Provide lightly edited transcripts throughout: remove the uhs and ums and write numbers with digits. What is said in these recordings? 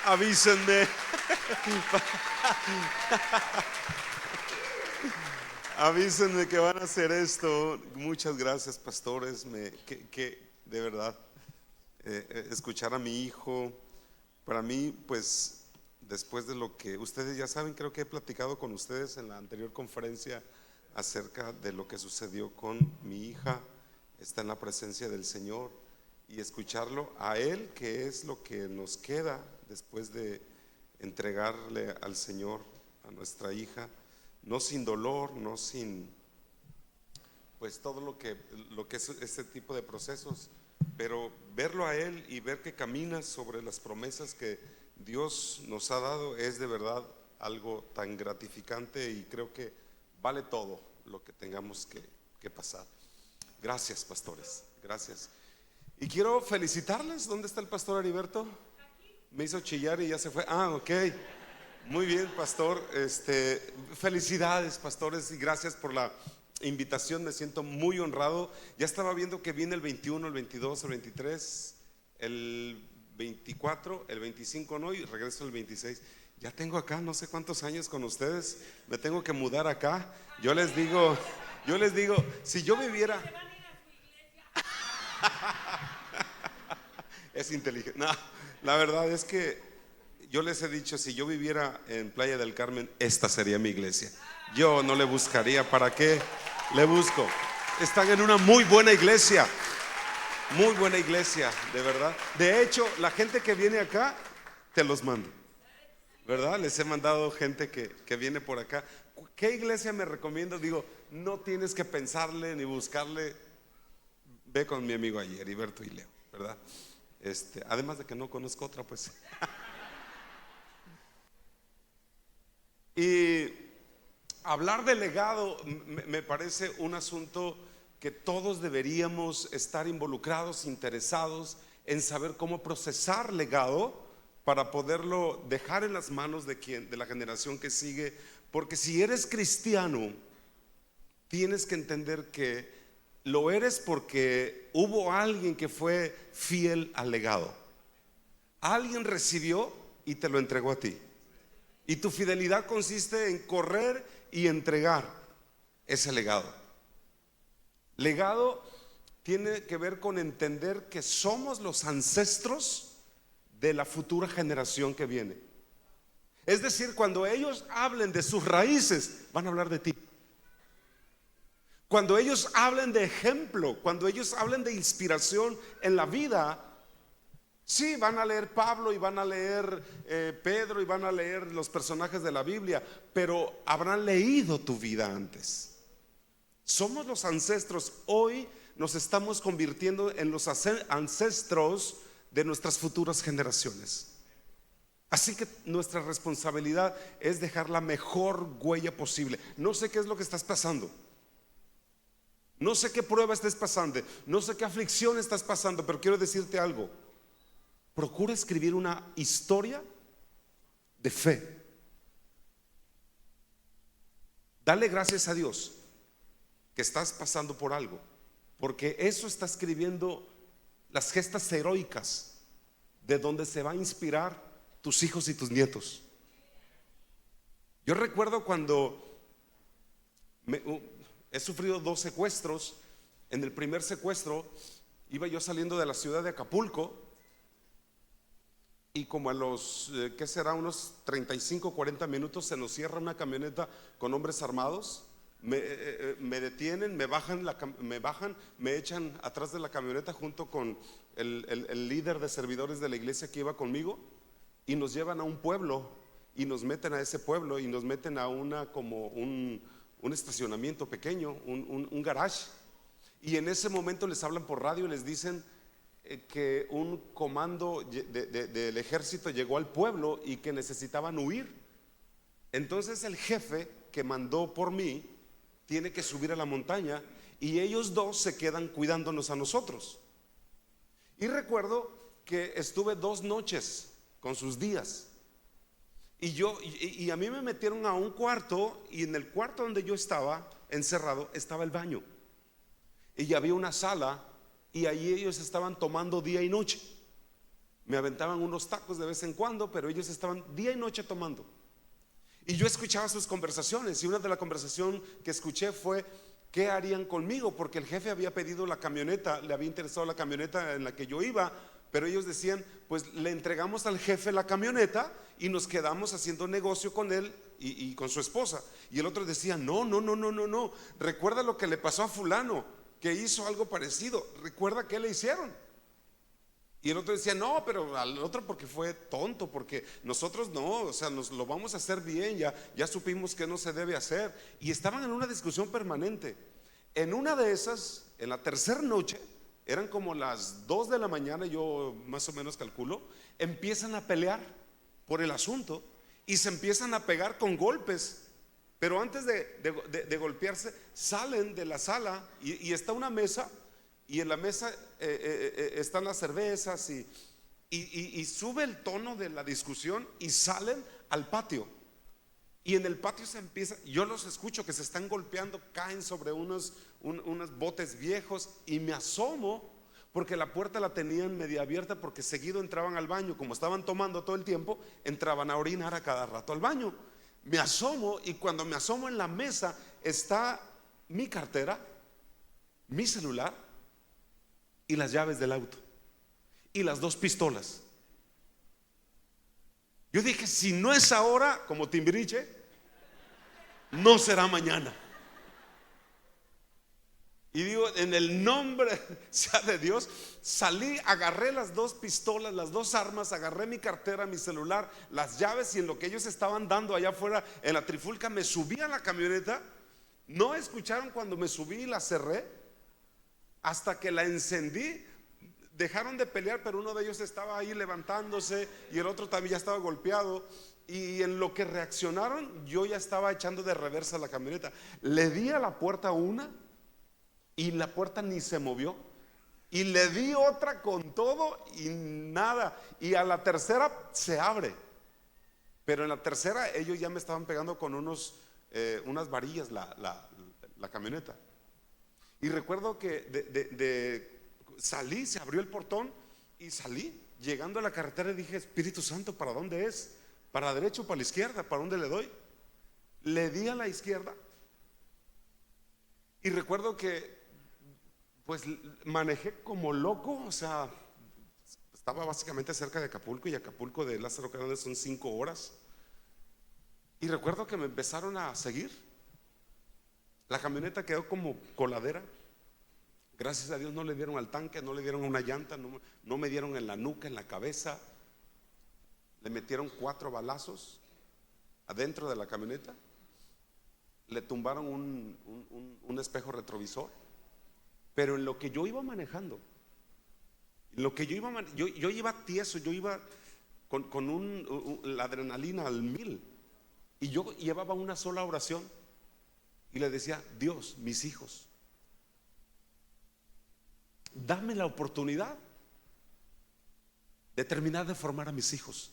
Avísenme. Avísenme que van a hacer esto. Muchas gracias, pastores. Que de verdad, escuchar a mi hijo, para mí, pues, después de lo que ustedes ya saben, creo que he platicado con ustedes en la anterior conferencia acerca de lo que sucedió con mi hija. Está en la presencia del Señor y escucharlo a Él, que es lo que nos queda después de entregarle al Señor a nuestra hija, no sin dolor, no sin pues todo lo que es este tipo de procesos, pero verlo a Él y ver que camina sobre las promesas que Dios nos ha dado es de verdad algo tan gratificante, y creo que vale todo lo que tengamos que pasar. Gracias, pastores, gracias. Y quiero felicitarles. ¿Dónde está el pastor Heriberto? Me hizo chillar y ya se fue. Ah, ok. Muy bien, pastor. Felicidades, pastores, y gracias por la invitación. Me siento muy honrado. Ya estaba viendo que viene el 21, el 22, el 23, el 24, el 25 no, y regreso el 26. Ya tengo acá no sé cuántos años con ustedes. Me tengo que mudar acá. Yo les digo, si yo viviera. Es inteligente. No, la verdad es que yo les he dicho, si yo viviera en Playa del Carmen, esta sería mi iglesia. Yo no le buscaría. ¿Para qué le busco? Están en una muy buena iglesia, de verdad. De hecho, la gente que viene acá, te los mando, ¿verdad? Les he mandado gente que viene por acá. ¿Qué iglesia me recomiendo? Digo, no tienes que pensarle ni buscarle. Ve con mi amigo ayer, Heriberto y Leo, ¿verdad? Además de que no conozco otra, pues. Y hablar de legado me parece un asunto que todos deberíamos estar involucrados, interesados en saber cómo procesar legado para poderlo dejar en las manos de la generación que sigue. Porque si eres cristiano, tienes que entender que lo eres porque hubo alguien que fue fiel al legado. Alguien recibió y te lo entregó a ti. Y tu fidelidad consiste en correr y entregar ese legado. Legado tiene que ver con entender que somos los ancestros de la futura generación que viene. Es decir, cuando ellos hablen de sus raíces, van a hablar de ti. Cuando ellos hablen de ejemplo, cuando ellos hablen de inspiración en la vida, sí, van a leer Pablo y van a leer Pedro y van a leer los personajes de la Biblia, pero habrán leído tu vida antes. Somos los ancestros. Hoy nos estamos convirtiendo en los ancestros de nuestras futuras generaciones. Así que nuestra responsabilidad es dejar la mejor huella posible. No sé qué es lo que estás pasando. No sé qué prueba estés pasando. No sé qué aflicción estás pasando, pero quiero decirte algo. Procura escribir una historia de fe. Dale gracias a Dios que estás pasando por algo, porque eso está escribiendo las gestas heroicas de donde se va a inspirar tus hijos y tus nietos. Yo recuerdo cuando he sufrido 2 secuestros. En el primer secuestro iba yo saliendo de la ciudad de Acapulco, y como a los, ¿qué será? Unos 35, 40 minutos se nos cierra una camioneta con hombres armados. Me detienen, me bajan, me echan atrás de la camioneta junto con el líder de servidores de la iglesia que iba conmigo, y nos llevan a un pueblo y nos meten a ese pueblo y nos meten a como un estacionamiento pequeño, un garage. Y en ese momento les hablan por radio y les dicen que un comando del ejército llegó al pueblo y que necesitaban huir. Entonces el jefe que mandó por mí tiene que subir a la montaña y ellos 2 se quedan cuidándonos a nosotros. Y recuerdo que estuve 2 noches con sus días. Y a mí me metieron a un cuarto, y en el cuarto donde yo estaba encerrado estaba el baño, y había una sala, y allí ellos estaban tomando día y noche. Me aventaban unos tacos de vez en cuando, pero ellos estaban día y noche tomando. Y yo escuchaba sus conversaciones, y una de las conversaciones que escuché fue: ¿qué harían conmigo? Porque el jefe había pedido la camioneta, le había interesado la camioneta en la que yo iba, pero ellos decían: pues le entregamos al jefe la camioneta y nos quedamos haciendo negocio con él y con su esposa. Y el otro decía: no, no, no, no, no, no. Recuerda lo que le pasó a fulano, que hizo algo parecido. Recuerda qué le hicieron. Y el otro decía: no, pero al otro porque fue tonto, porque nosotros no, o sea, nos lo vamos a hacer bien, ya supimos que no se debe hacer. Y estaban en una discusión permanente. En una de esas, en la tercera noche, eran como las 2 de la mañana, yo más o menos calculo, empiezan a pelear por el asunto y se empiezan a pegar con golpes. Pero antes de golpearse, salen de la sala y está una mesa, y en la mesa están las cervezas y sube el tono de la discusión y salen al patio. Y en el patio se empieza, yo los escucho que se están golpeando, caen sobre unos botes viejos, y me asomo porque la puerta la tenían media abierta, porque seguido entraban al baño, como estaban tomando todo el tiempo, entraban a orinar a cada rato al baño. Me asomo, y cuando me asomo, en la mesa está mi cartera, mi celular y las llaves del auto y las 2 pistolas. Yo dije: si no es ahora, como Timbiriche, no será mañana. Y digo: en el nombre sea de Dios, salí, agarré las 2 pistolas, las 2 armas, agarré mi cartera, mi celular, las llaves, y en lo que ellos estaban dando allá afuera en la trifulca, me subí a la camioneta. No escucharon cuando me subí y la cerré. Hasta que la encendí, dejaron de pelear, pero uno de ellos estaba ahí levantándose y el otro también ya estaba golpeado. Y en lo que reaccionaron, yo ya estaba echando de reversa la camioneta. Le di a la puerta una y la puerta ni se movió. Y le di otra con todo y nada. Y a la tercera se abre. Pero en la tercera ellos ya me estaban pegando con unas varillas la camioneta. Y recuerdo que salí, se abrió el portón y salí. Llegando a la carretera dije: Espíritu Santo, ¿para dónde es? ¿Para la derecha o para la izquierda? ¿Para dónde le doy? Le di a la izquierda. Y recuerdo que pues manejé como loco. O sea, estaba básicamente cerca de Acapulco, y Acapulco de Lázaro Cárdenas son 5 horas. Y recuerdo que me empezaron a seguir. La camioneta quedó como coladera. Gracias a Dios no le dieron al tanque, no le dieron una llanta, no me dieron en la nuca, en la cabeza. Le metieron 4 balazos adentro de la camioneta. Le tumbaron un espejo retrovisor. Pero en lo que yo iba manejando, en lo que yo iba tieso, yo iba con la adrenalina al 1000. Y yo llevaba una sola oración y le decía: Dios, mis hijos, dame la oportunidad de terminar de formar a mis hijos.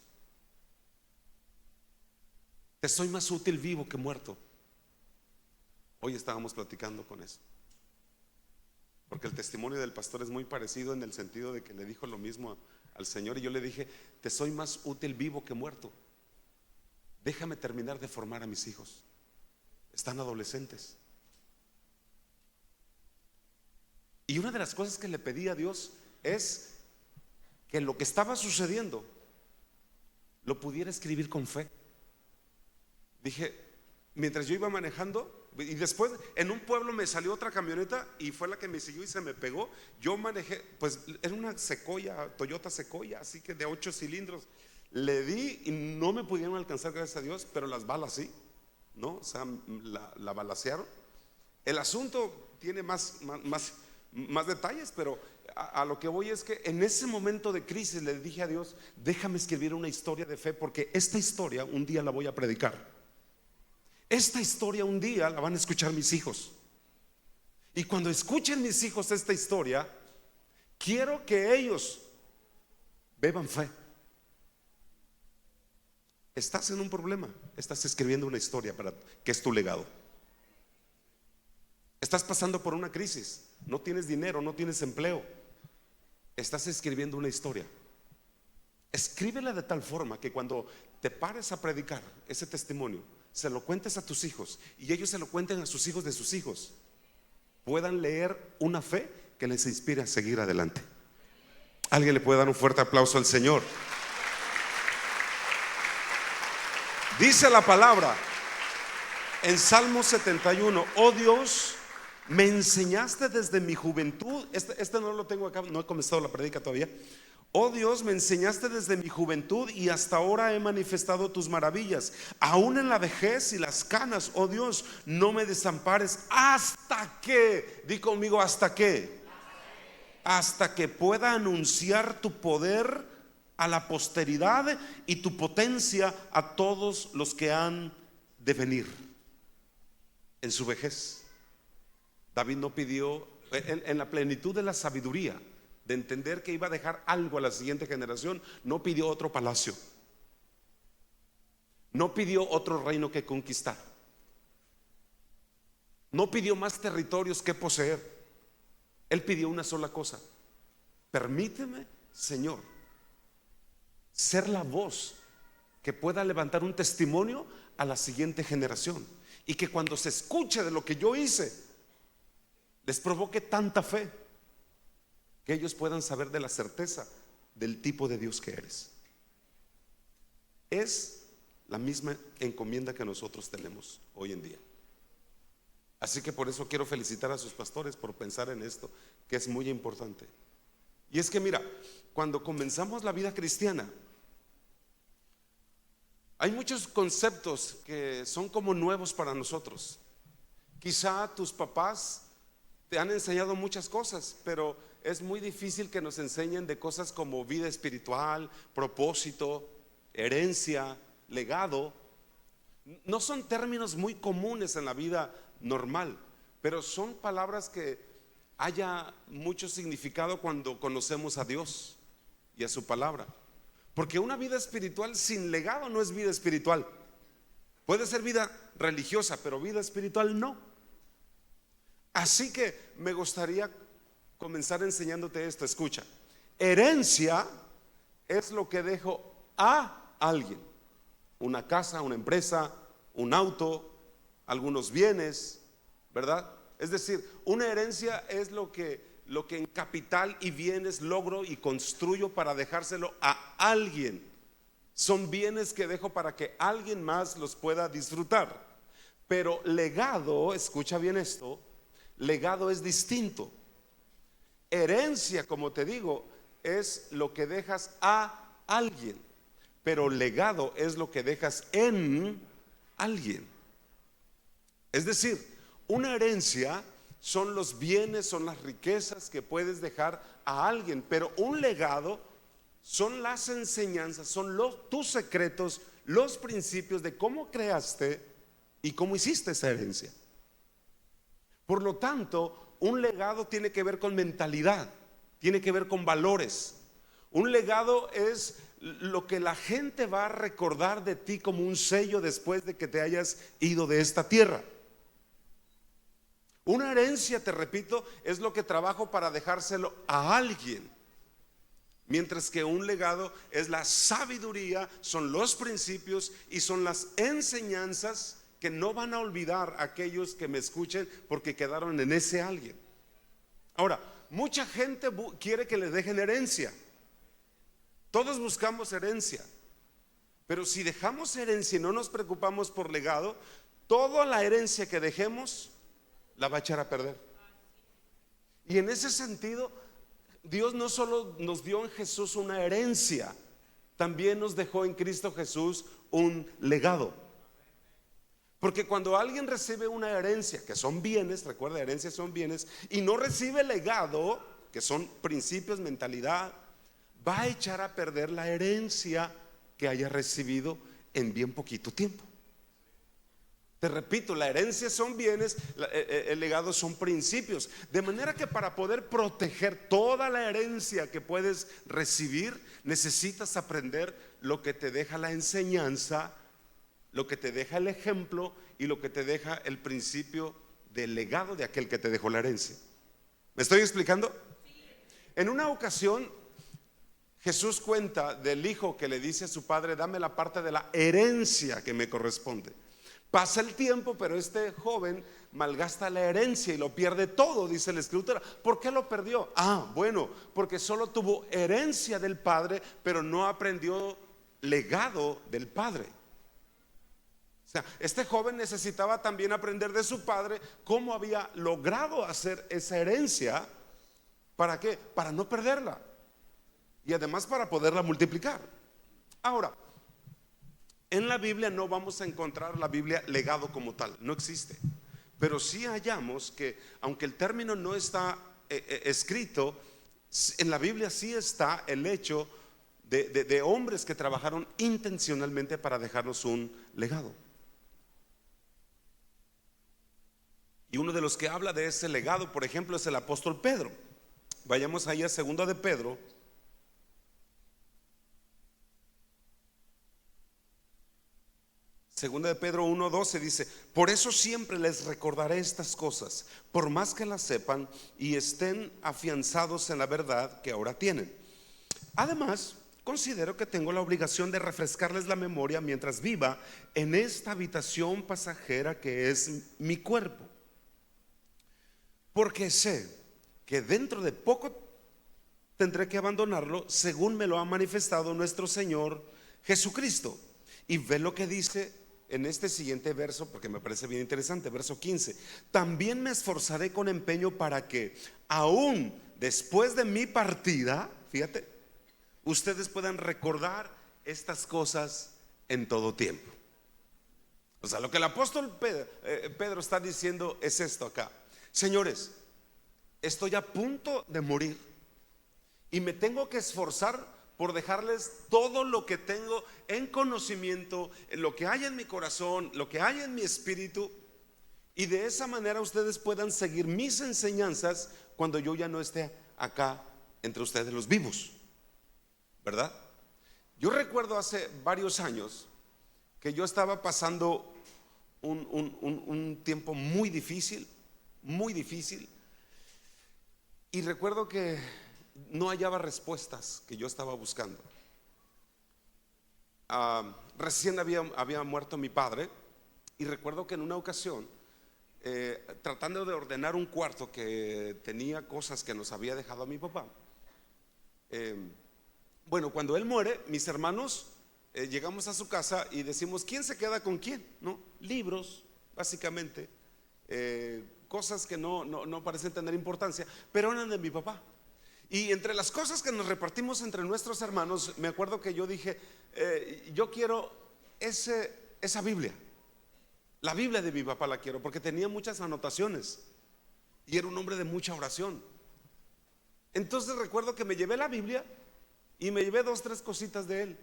Te soy más útil vivo que muerto. Hoy estábamos platicando con eso, porque el testimonio del pastor es muy parecido, en el sentido de que le dijo lo mismo al Señor. Y yo le dije: te soy más útil vivo que muerto. Déjame terminar de formar a mis hijos. Están adolescentes. Y una de las cosas que le pedí a Dios es que lo que estaba sucediendo lo pudiera escribir con fe. Dije, mientras yo iba manejando, y después en un pueblo me salió otra camioneta y fue la que me siguió y se me pegó. Yo manejé, pues era una Sequoia, Toyota Sequoia, así que de 8 cilindros. Le di y no me pudieron alcanzar, gracias a Dios, pero las balas sí, ¿no? O sea, la balacearon. El asunto tiene más detalles, pero a lo que voy es que en ese momento de crisis le dije a Dios: déjame escribir una historia de fe, porque esta historia un día la voy a predicar. Esta historia un día la van a escuchar mis hijos. Y cuando escuchen mis hijos esta historia, quiero que ellos beban fe. Estás en un problema, estás escribiendo una historia para que es tu legado. Estás pasando por una crisis, no tienes dinero, no tienes empleo. Estás escribiendo una historia. Escríbela de tal forma que cuando te pares a predicar ese testimonio, se lo cuentes a tus hijos y ellos se lo cuenten a sus hijos de sus hijos, puedan leer una fe que les inspire a seguir adelante. Alguien le puede dar un fuerte aplauso al Señor. Dice la palabra en Salmo 71: oh Dios, me enseñaste desde mi juventud. Este no lo tengo acá, no he comenzado la predica todavía. Oh Dios, me enseñaste desde mi juventud y hasta ahora he manifestado tus maravillas. Aún en la vejez y las canas, oh Dios, no me desampares hasta que, di conmigo, hasta que, hasta que pueda anunciar tu poder a la posteridad y tu potencia a todos los que han de venir. En su vejez, David no pidió, en la plenitud de la sabiduría, de entender que iba a dejar algo a la siguiente generación, no pidió otro palacio, no pidió otro reino que conquistar, no pidió más territorios que poseer. Él pidió una sola cosa: permíteme, Señor, ser la voz que pueda levantar un testimonio a la siguiente generación, y que cuando se escuche de lo que yo hice les provoque tanta fe que ellos puedan saber de la certeza del tipo de Dios que eres. Es la misma encomienda que nosotros tenemos hoy en día. Así que por eso quiero felicitar a sus pastores por pensar en esto, que es muy importante. Y es que mira, cuando comenzamos la vida cristiana, hay muchos conceptos que son como nuevos para nosotros. Quizá tus papás te han enseñado muchas cosas, pero es muy difícil que nos enseñen de cosas como vida espiritual, propósito, herencia, legado. No son términos muy comunes en la vida normal, pero son palabras que haya mucho significado cuando conocemos a Dios y a su palabra. Porque una vida espiritual sin legado no es vida espiritual. Puede ser vida religiosa, pero vida espiritual no. Así que me gustaría comenzar enseñándote esto. Escucha: herencia es lo que dejo a alguien: una casa, una empresa, un auto, algunos bienes, ¿verdad? Es decir, una herencia es lo que en capital y bienes logro y construyo para dejárselo a alguien. Son bienes que dejo para que alguien más los pueda disfrutar. Pero legado, escucha bien esto, legado es distinto. Herencia, como te digo, es lo que dejas a alguien, pero legado es lo que dejas en alguien. Es decir, una herencia son los bienes, son las riquezas que puedes dejar a alguien, pero un legado son las enseñanzas, son tus secretos, los principios de cómo creaste y cómo hiciste esa herencia. Por lo tanto, un legado tiene que ver con mentalidad, tiene que ver con valores. Un legado es lo que la gente va a recordar de ti como un sello después de que te hayas ido de esta tierra. Una herencia, te repito, es lo que trabajo para dejárselo a alguien. Mientras que un legado es la sabiduría, son los principios y son las enseñanzas que no van a olvidar aquellos que me escuchen porque quedaron en ese alguien. Ahora, mucha gente quiere que le dejen herencia. Todos buscamos herencia. Pero si dejamos herencia y no nos preocupamos por legado, toda la herencia que dejemos la va a echar a perder. Y en ese sentido, Dios no solo nos dio en Jesús una herencia, también nos dejó en Cristo Jesús un legado. Porque cuando alguien recibe una herencia, que son bienes, recuerda, herencias son bienes, y no recibe legado, que son principios, mentalidad, va a echar a perder la herencia que haya recibido en bien poquito tiempo. Te repito, la herencia son bienes, el legado son principios. De manera que para poder proteger toda la herencia que puedes recibir, necesitas aprender lo que te deja la enseñanza, lo que te deja el ejemplo y lo que te deja el principio del legado de aquel que te dejó la herencia. ¿Me estoy explicando? En una ocasión, Jesús cuenta del hijo que le dice a su padre: dame la parte de la herencia que me corresponde. Pasa el tiempo, pero este joven malgasta la herencia y lo pierde todo, dice la escritura. ¿Por qué lo perdió? Bueno, porque solo tuvo herencia del padre, pero no aprendió legado del padre. O sea, este joven necesitaba también aprender de su padre cómo había logrado hacer esa herencia. ¿Para qué? Para no perderla. Y además para poderla multiplicar. Ahora, en la Biblia no vamos a encontrar la Biblia legado como tal, no existe. Pero sí hallamos que, aunque el término no está escrito, en la Biblia sí está el hecho de hombres que trabajaron intencionalmente para dejarnos un legado. Y uno de los que habla de ese legado, por ejemplo, es el apóstol Pedro. Vayamos ahí a 2 de Pedro. Segunda de Pedro 1:12 dice: por eso siempre les recordaré estas cosas, por más que las sepan y estén afianzados en la verdad que ahora tienen. Además, considero que tengo la obligación de refrescarles la memoria mientras viva en esta habitación pasajera que es mi cuerpo, porque sé que dentro de poco tendré que abandonarlo, según me lo ha manifestado nuestro Señor Jesucristo. Y ve lo que dice en este siguiente verso, porque me parece bien interesante, verso 15: también me esforzaré con empeño para que aún después de mi partida, fíjate, ustedes puedan recordar estas cosas en todo tiempo. O sea, lo que el apóstol Pedro está diciendo es esto acá: señores, estoy a punto de morir y me tengo que esforzar por dejarles todo lo que tengo en conocimiento, lo que hay en mi corazón, lo que hay en mi espíritu, y de esa manera ustedes puedan seguir mis enseñanzas cuando yo ya no esté acá entre ustedes los vivos, ¿verdad? Yo recuerdo hace varios años que yo estaba pasando un tiempo muy difícil, y recuerdo que no hallaba respuestas que yo estaba buscando. Recién había muerto mi padre, y recuerdo que en una ocasión, tratando de ordenar un cuarto que tenía cosas que nos había dejado a mi papá, bueno, cuando él muere, mis hermanos llegamos a su casa y decimos: ¿quién se queda con quién? ¿No? Libros, básicamente, cosas que no parecen tener importancia, pero eran de mi papá. Y entre las cosas que nos repartimos entre nuestros hermanos, me acuerdo que yo dije: yo quiero esa Biblia. La Biblia de mi papá la quiero, porque tenía muchas anotaciones y era un hombre de mucha oración. Entonces recuerdo que me llevé la Biblia y me llevé 2, 3 cositas de él,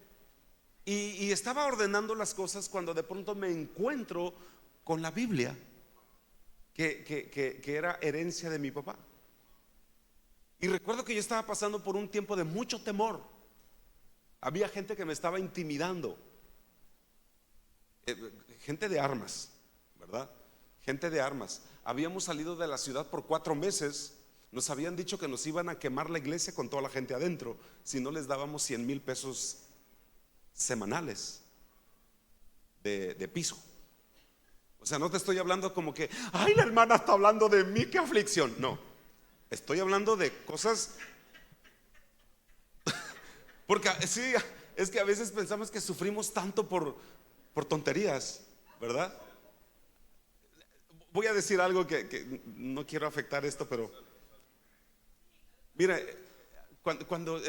y estaba ordenando las cosas cuando de pronto me encuentro con la Biblia que era herencia de mi papá. Y recuerdo que yo estaba pasando por un tiempo de mucho temor. Había gente que me estaba intimidando, gente de armas, ¿verdad? Gente de armas. Habíamos salido de la ciudad por 4 meses. Nos habían dicho que nos iban a quemar la iglesia con toda la gente adentro si no les dábamos 100,000 pesos semanales de piso. O sea, no te estoy hablando como que: ay, la hermana está hablando de mí, qué aflicción. No, estoy hablando de cosas. Porque sí, es que a veces pensamos que sufrimos tanto por tonterías, ¿verdad? Voy a decir algo que no quiero afectar esto, pero mira, cuando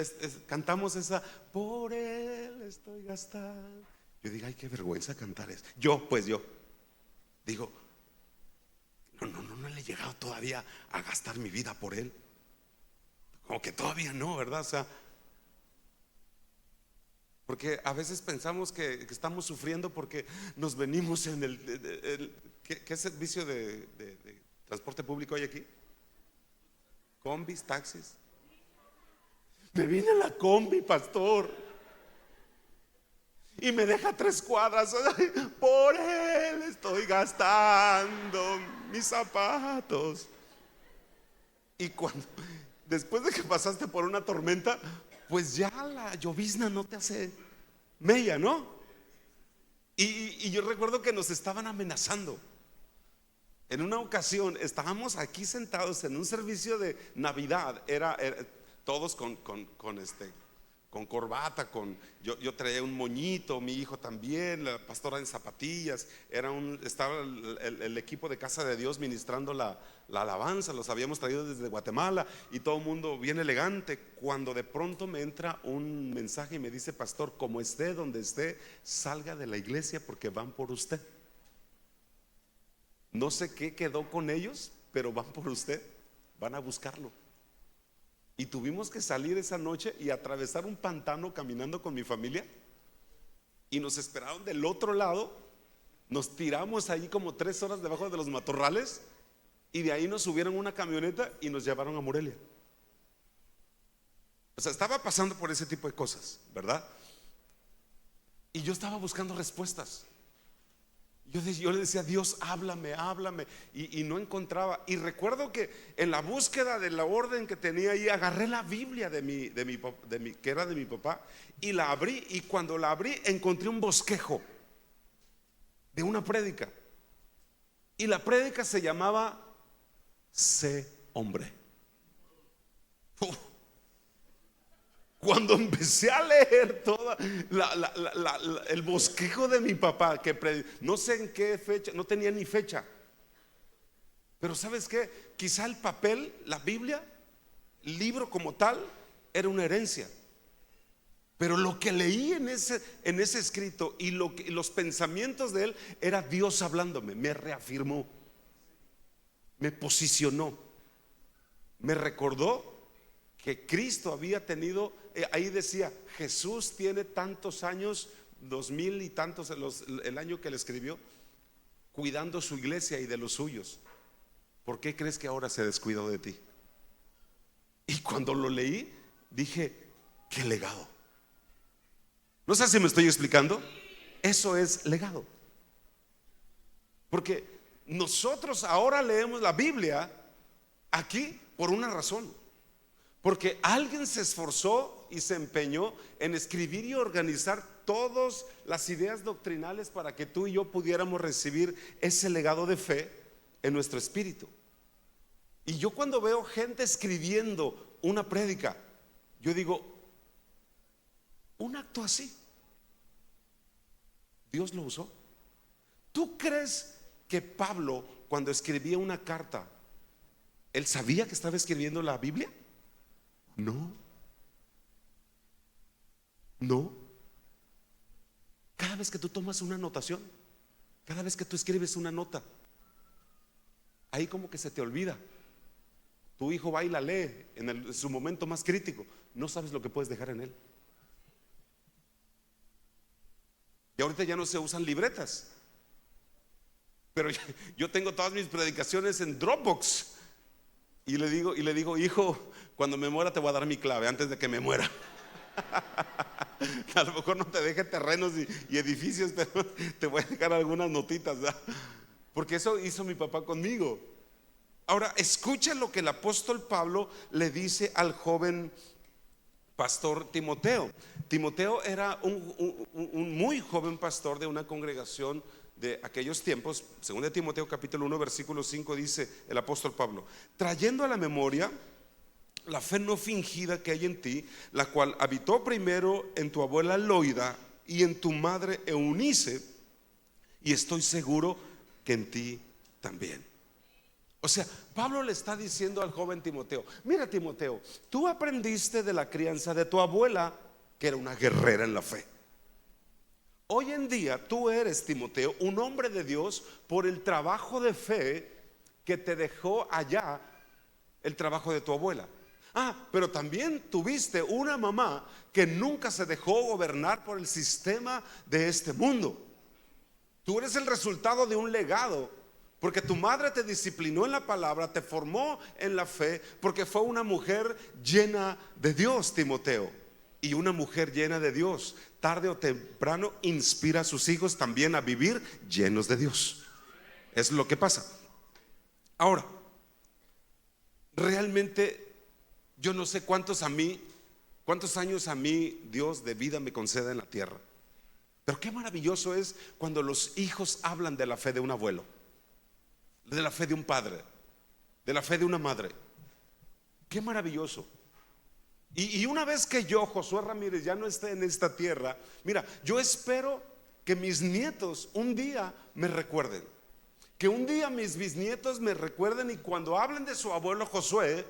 cantamos esa: por él estoy gastando, yo digo: ay, qué vergüenza cantar eso. Yo digo: no le he llegado todavía a gastar mi vida por él. Como que todavía no, ¿verdad? O sea, porque a veces pensamos que estamos sufriendo porque nos venimos en ¿qué servicio de transporte público hay aquí? Combis, taxis. Me vine a la combi, pastor, y me deja 3 cuadras. Ay, por él estoy gastando mis zapatos. Y cuando después de que pasaste por una tormenta, pues ya la llovizna no te hace mella, ¿no? Y yo recuerdo que nos estaban amenazando. En una ocasión estábamos aquí sentados en un servicio de Navidad, todos con corbata, yo traía un moñito, mi hijo también, la pastora en zapatillas, estaba el equipo de Casa de Dios ministrando la alabanza, los habíamos traído desde Guatemala y todo el mundo bien elegante, cuando de pronto me entra un mensaje y me dice: pastor, como esté donde esté, salga de la iglesia porque van por usted. No sé qué quedó con ellos, pero van por usted, van a buscarlo. Y tuvimos que salir esa noche y atravesar un pantano caminando con mi familia. Y nos esperaron del otro lado. Nos tiramos ahí como 3 horas debajo de los matorrales. Y de ahí nos subieron una camioneta y nos llevaron a Morelia. O sea, estaba pasando por ese tipo de cosas, ¿verdad? Y yo estaba buscando respuestas. Yo le decía: Dios, háblame, háblame, y no encontraba. Y recuerdo que en la búsqueda de la orden que tenía ahí, agarré la Biblia que era de mi papá, y la abrí. Y cuando la abrí, encontré un bosquejo de una prédica. Y la prédica se llamaba Sé hombre. Cuando empecé a leer todo el bosquejo de mi papá, no sé en qué fecha, no tenía ni fecha, pero ¿sabes qué? Quizá el papel, la Biblia, el libro como tal, era una herencia. Pero lo que leí en ese escrito y los pensamientos de él, era Dios hablándome. Me reafirmó, me posicionó, me recordó que Cristo había tenido, ahí decía: Jesús tiene tantos años, 2000 y tantos, el año que él escribió, cuidando su iglesia y de los suyos. ¿Por qué crees que ahora se descuidó de ti? Y cuando lo leí, dije: qué legado. No sé si me estoy explicando. Eso es legado. Porque nosotros ahora leemos la Biblia aquí por una razón. Porque alguien se esforzó y se empeñó en escribir y organizar todas las ideas doctrinales para que tú y yo pudiéramos recibir ese legado de fe en nuestro espíritu. Y yo, cuando veo gente escribiendo una prédica, yo digo: un acto así, Dios lo usó. ¿Tú crees que Pablo, cuando escribía una carta, él sabía que estaba escribiendo la Biblia? No. Cada vez que tú tomas una anotación, cada vez que tú escribes una nota, ahí como que se te olvida. Tu hijo va y la lee en su momento más crítico. No sabes lo que puedes dejar en él. Y ahorita ya no se usan libretas, pero yo tengo todas mis predicaciones en Dropbox. Y le digo: hijo, cuando me muera te voy a dar mi clave antes de que me muera. A lo mejor no te deje terrenos y edificios, pero te voy a dejar algunas notitas, ¿verdad? Porque eso hizo mi papá conmigo. Ahora, escucha lo que el apóstol Pablo le dice al joven pastor Timoteo. Timoteo era un muy joven pastor de una congregación de aquellos tiempos. Según de Timoteo capítulo 1 versículo 5, dice el apóstol Pablo: trayendo a la memoria la fe no fingida que hay en ti, la cual habitó primero en tu abuela Loida y en tu madre Eunice, y estoy seguro que en ti también. O sea, Pablo le está diciendo al joven Timoteo: mira, Timoteo, tú aprendiste de la crianza de tu abuela, que era una guerrera en la fe. Hoy en día tú eres, Timoteo, un hombre de Dios por el trabajo de fe que te dejó allá, el trabajo de tu abuela. Pero también tuviste una mamá que nunca se dejó gobernar por el sistema de este mundo. Tú eres el resultado de un legado, porque tu madre te disciplinó en la palabra, te formó en la fe, porque fue una mujer llena de Dios, Timoteo. Y una mujer llena de Dios, tarde o temprano, inspira a sus hijos también a vivir llenos de Dios. Es lo que pasa. Ahora, realmente Yo no sé cuántos años a mí Dios de vida me concede en la tierra. Pero qué maravilloso es cuando los hijos hablan de la fe de un abuelo, de la fe de un padre, de la fe de una madre. Qué maravilloso. Y una vez que yo, Josué Ramírez, ya no esté en esta tierra, mira, yo espero que mis nietos un día me recuerden, que un día mis bisnietos me recuerden, y cuando hablen de su abuelo Josué,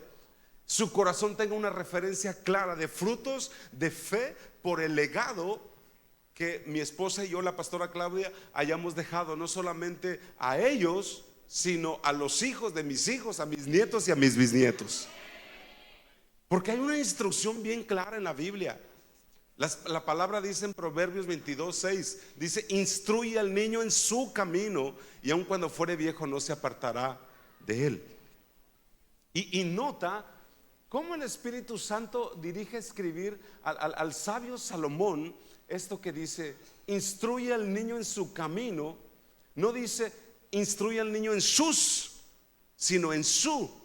su corazón tenga una referencia clara de frutos de fe por el legado que mi esposa y yo, la pastora Claudia, hayamos dejado no solamente a ellos, sino a los hijos de mis hijos, a mis nietos y a mis bisnietos. Porque hay una instrucción bien clara en la Biblia. La palabra dice en Proverbios 22:6, dice: instruye al niño en su camino, y aun cuando fuere viejo no se apartará de él. Y nota cómo el Espíritu Santo dirige a escribir al sabio Salomón esto que dice: instruye al niño en su camino. No dice instruye al niño en sus, sino en su.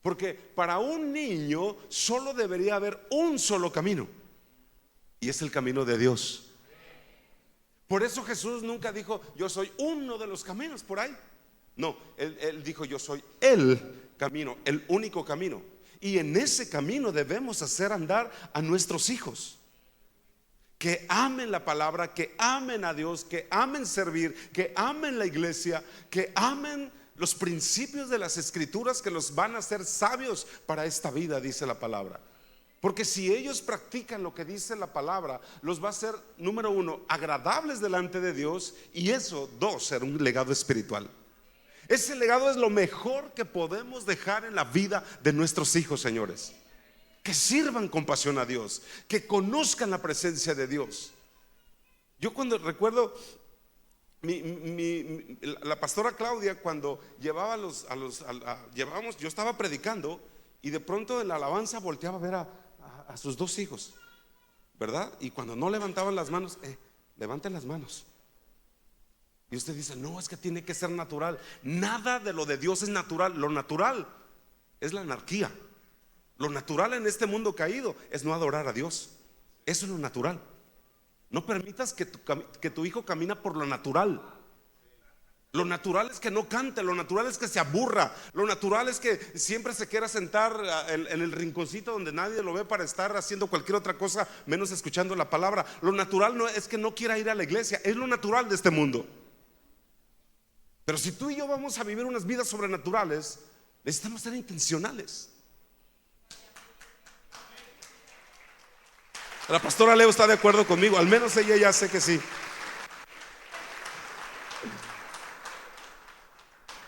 Porque para un niño solo debería haber un solo camino, y es el camino de Dios. Por eso Jesús nunca dijo: yo soy uno de los caminos por ahí. No, él dijo: yo soy el camino, el único camino. Y en ese camino debemos hacer andar a nuestros hijos, que amen la palabra, que amen a Dios, que amen servir, que amen la iglesia, que amen los principios de las escrituras que los van a hacer sabios para esta vida, dice la palabra. Porque si ellos practican lo que dice la palabra, los va a hacer, número uno, agradables delante de Dios, y eso, dos, ser un legado espiritual. Ese legado es lo mejor que podemos dejar en la vida de nuestros hijos, señores. Que sirvan con pasión a Dios, que conozcan la presencia de Dios. Yo cuando recuerdo la pastora Claudia, cuando llevaba llevábamos, yo estaba predicando, y de pronto en la alabanza volteaba a ver a sus dos hijos, ¿verdad? Y cuando no levantaban las manos, levanten las manos. Y usted dice: no, es que tiene que ser natural. Nada de lo de Dios es natural. Lo natural es la anarquía. Lo natural en este mundo caído es no adorar a Dios. Eso es lo natural. No permitas que tu hijo camina por lo natural. Lo natural es que no cante, lo natural es que se aburra, lo natural es que siempre se quiera sentar en el rinconcito donde nadie lo ve, para estar haciendo cualquier otra cosa menos escuchando la palabra. Lo natural no es que no quiera ir a la iglesia, es lo natural de este mundo. Pero si tú y yo vamos a vivir unas vidas sobrenaturales, necesitamos ser intencionales. La pastora Leo está de acuerdo conmigo, al menos ella ya sé que sí.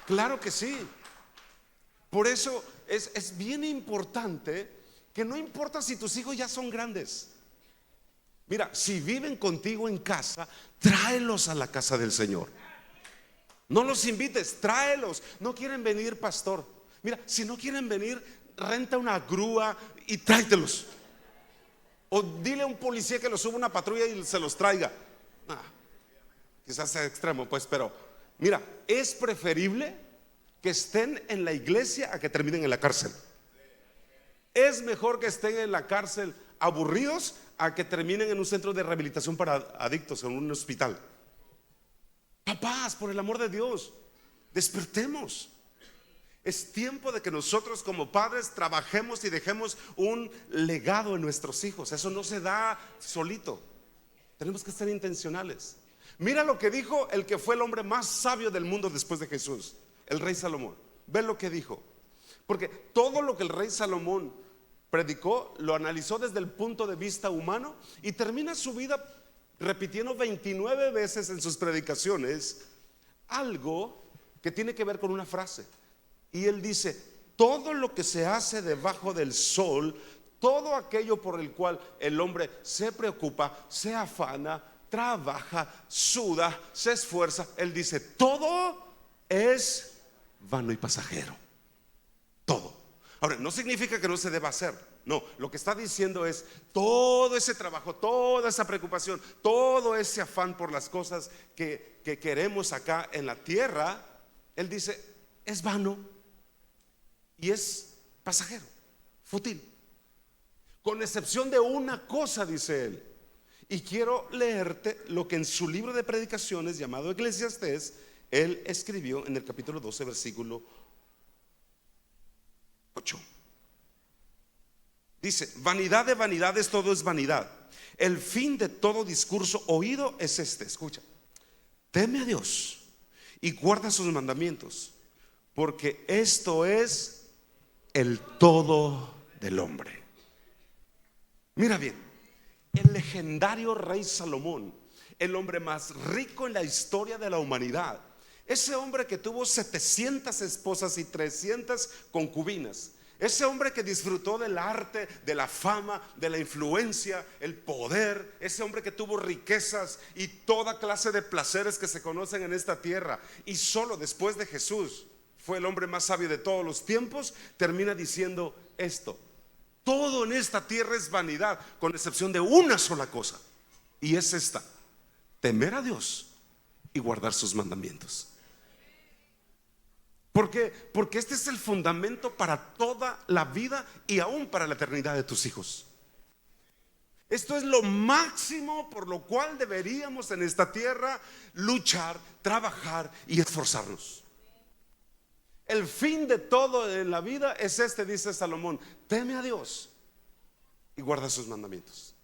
Claro que sí. Por eso es bien importante que no importa si tus hijos ya son grandes. Mira, si viven contigo en casa, tráelos a la casa del Señor. No los invites, tráelos. No quieren venir, pastor. Mira, si no quieren venir, renta una grúa y tráetelos. O dile a un policía que los suba a una patrulla y se los traiga. Quizás sea extremo, pues, pero mira, es preferible que estén en la iglesia a que terminen en la cárcel. Es mejor que estén en la cárcel aburridos a que terminen en un centro de rehabilitación para adictos, en un hospital. Papás, por el amor de Dios, despertemos. Es tiempo de que nosotros como padres trabajemos y dejemos un legado en nuestros hijos. Eso no se da solito. Tenemos que ser intencionales. Mira lo que dijo el que fue el hombre más sabio del mundo después de Jesús, el rey Salomón. Ve lo que dijo. Porque todo lo que el rey Salomón predicó, lo analizó desde el punto de vista humano, y termina su vida repitiendo 29 veces en sus predicaciones algo que tiene que ver con una frase. Y él dice: todo lo que se hace debajo del sol, todo aquello por el cual el hombre se preocupa, se afana, trabaja, suda, se esfuerza, él dice: todo es vano y pasajero. Todo. Ahora, no significa que no se deba hacer. No, lo que está diciendo es: todo ese trabajo, toda esa preocupación, todo ese afán por las cosas que queremos acá en la tierra, él dice, es vano y es pasajero. fútil, con excepción de una cosa, dice él. Y quiero leerte lo que en su libro de predicaciones llamado Eclesiastés, él escribió en el capítulo 12, versículo 8. Dice: vanidad de vanidades, todo es vanidad. El fin de todo discurso oído es este. Escucha: teme a Dios y guarda sus mandamientos, porque esto es el todo del hombre. Mira bien, el legendario rey Salomón, el hombre más rico en la historia de la humanidad, ese hombre que tuvo 700 esposas y 300 concubinas, ese hombre que disfrutó del arte, de la fama, de la influencia, el poder, ese hombre que tuvo riquezas y toda clase de placeres que se conocen en esta tierra, y solo después de Jesús fue el hombre más sabio de todos los tiempos, termina diciendo esto: todo en esta tierra es vanidad, con excepción de una sola cosa, y es esta: temer a Dios y guardar sus mandamientos. ¿Por qué? Porque este es el fundamento para toda la vida y aún para la eternidad de tus hijos. Esto es lo máximo por lo cual deberíamos en esta tierra luchar, trabajar y esforzarnos. El fin de todo en la vida es este, dice Salomón: teme a Dios y guarda sus mandamientos.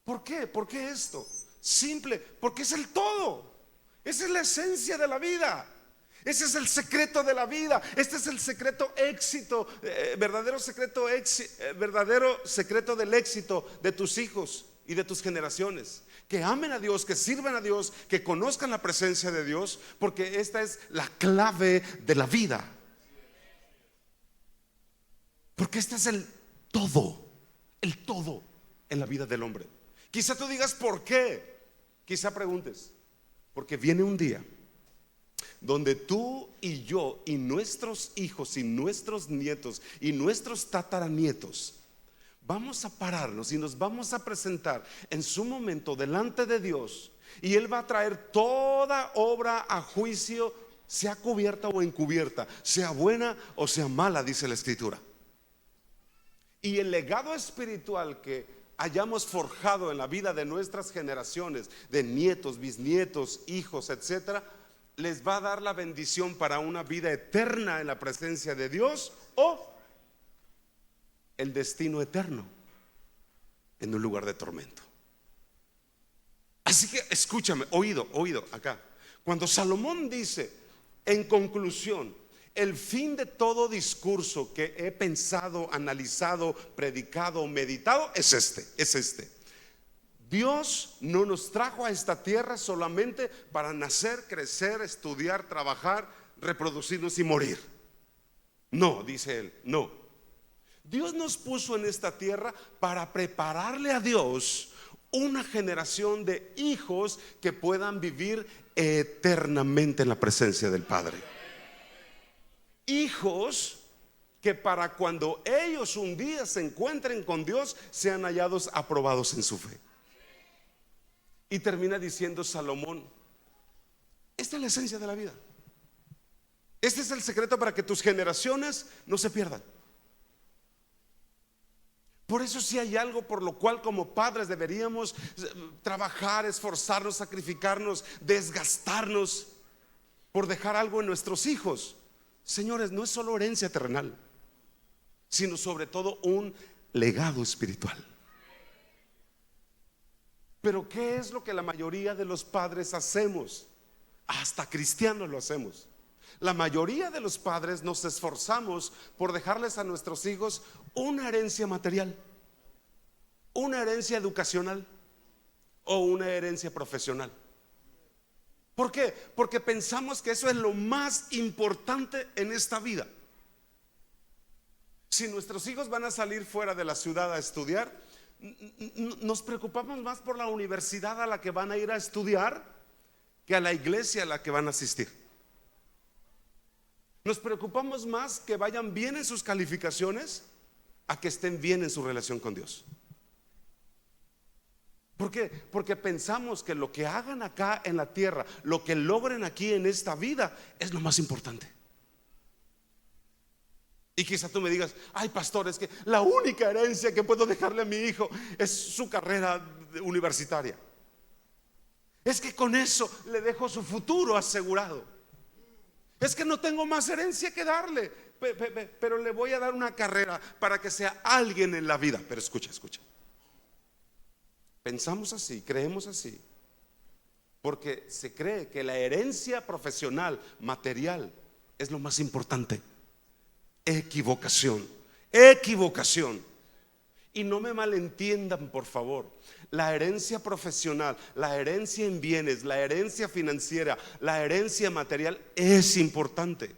¿Por qué? ¿Por qué esto? Simple, porque es el todo. Esa es la esencia de la vida. Ese es el secreto de la vida. Este es el secreto éxito, verdadero secreto del éxito de tus hijos y de tus generaciones. Que amen a Dios, que sirvan a Dios, que conozcan la presencia de Dios, porque esta es la clave de la vida. Porque este es el todo en la vida del hombre. Quizá tú digas ¿por qué? Quizá preguntes: porque viene un día donde tú y yo y nuestros hijos y nuestros nietos y nuestros tataranietos vamos a pararnos y nos vamos a presentar en su momento delante de Dios, y Él va a traer toda obra a juicio, sea cubierta o encubierta, sea buena o sea mala, dice la Escritura. Y el legado espiritual que hayamos forjado en la vida de nuestras generaciones, de nietos, bisnietos, hijos, etcétera, les va a dar la bendición para una vida eterna en la presencia de Dios, o el destino eterno en un lugar de tormento. Así que escúchame, oído acá. Cuando Salomón dice, en conclusión, el fin de todo discurso que he pensado, analizado, predicado, meditado es este: Dios no nos trajo a esta tierra solamente para nacer, crecer, estudiar, trabajar, reproducirnos y morir. No, dice él, no. Dios nos puso en esta tierra para prepararle a Dios una generación de hijos que puedan vivir eternamente en la presencia del Padre. Hijos que para cuando ellos un día se encuentren con Dios sean hallados aprobados en su fe. Y termina diciendo Salomón: esta es la esencia de la vida. Este es el secreto para que tus generaciones no se pierdan. Por eso, si hay algo por lo cual como padres deberíamos trabajar, esforzarnos, sacrificarnos, desgastarnos por dejar algo en nuestros hijos, señores, no es solo herencia terrenal, sino sobre todo un legado espiritual. Pero ¿qué es lo que la mayoría de los padres hacemos? Hasta cristianos lo hacemos. La mayoría de los padres nos esforzamos por dejarles a nuestros hijos una herencia material, una herencia educacional o una herencia profesional. ¿Por qué? Porque pensamos que eso es lo más importante en esta vida. Si nuestros hijos van a salir fuera de la ciudad a estudiar, nos preocupamos más por la universidad a la que van a ir a estudiar que a la iglesia a la que van a asistir. Nos preocupamos más que vayan bien en sus calificaciones a que estén bien en su relación con Dios. ¿Por qué? Porque pensamos que lo que hagan acá en la tierra, lo que logren aquí en esta vida, es lo más importante. Y quizá tú me digas: ay, pastor, es que la única herencia que puedo dejarle a mi hijo es su carrera universitaria. Es que con eso le dejo su futuro asegurado. Es que no tengo más herencia que darle, pero le voy a dar una carrera para que sea alguien en la vida. Pero escucha, escucha. Pensamos así, creemos así, porque se cree que la herencia profesional, material, es lo más importante. Equivocación, equivocación. Y no me malentiendan, por favor. La herencia profesional, la herencia en bienes, la herencia financiera, la herencia material es importante,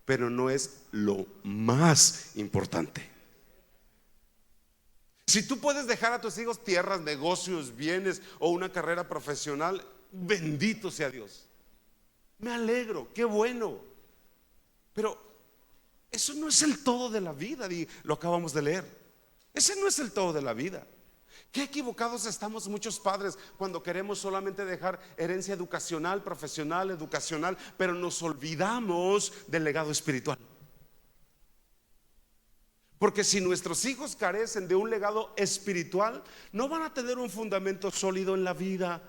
pero no es lo más importante. Si tú puedes dejar a tus hijos tierras, negocios, bienes o una carrera profesional, bendito sea Dios. Me alegro, qué bueno. Pero eso no es el todo de la vida, lo acabamos de leer. Ese no es el todo de la vida. Qué equivocados estamos muchos padres cuando queremos solamente dejar herencia educacional, profesional, educacional, pero nos olvidamos del legado espiritual. Porque si nuestros hijos carecen de un legado espiritual, no van a tener un fundamento sólido en la vida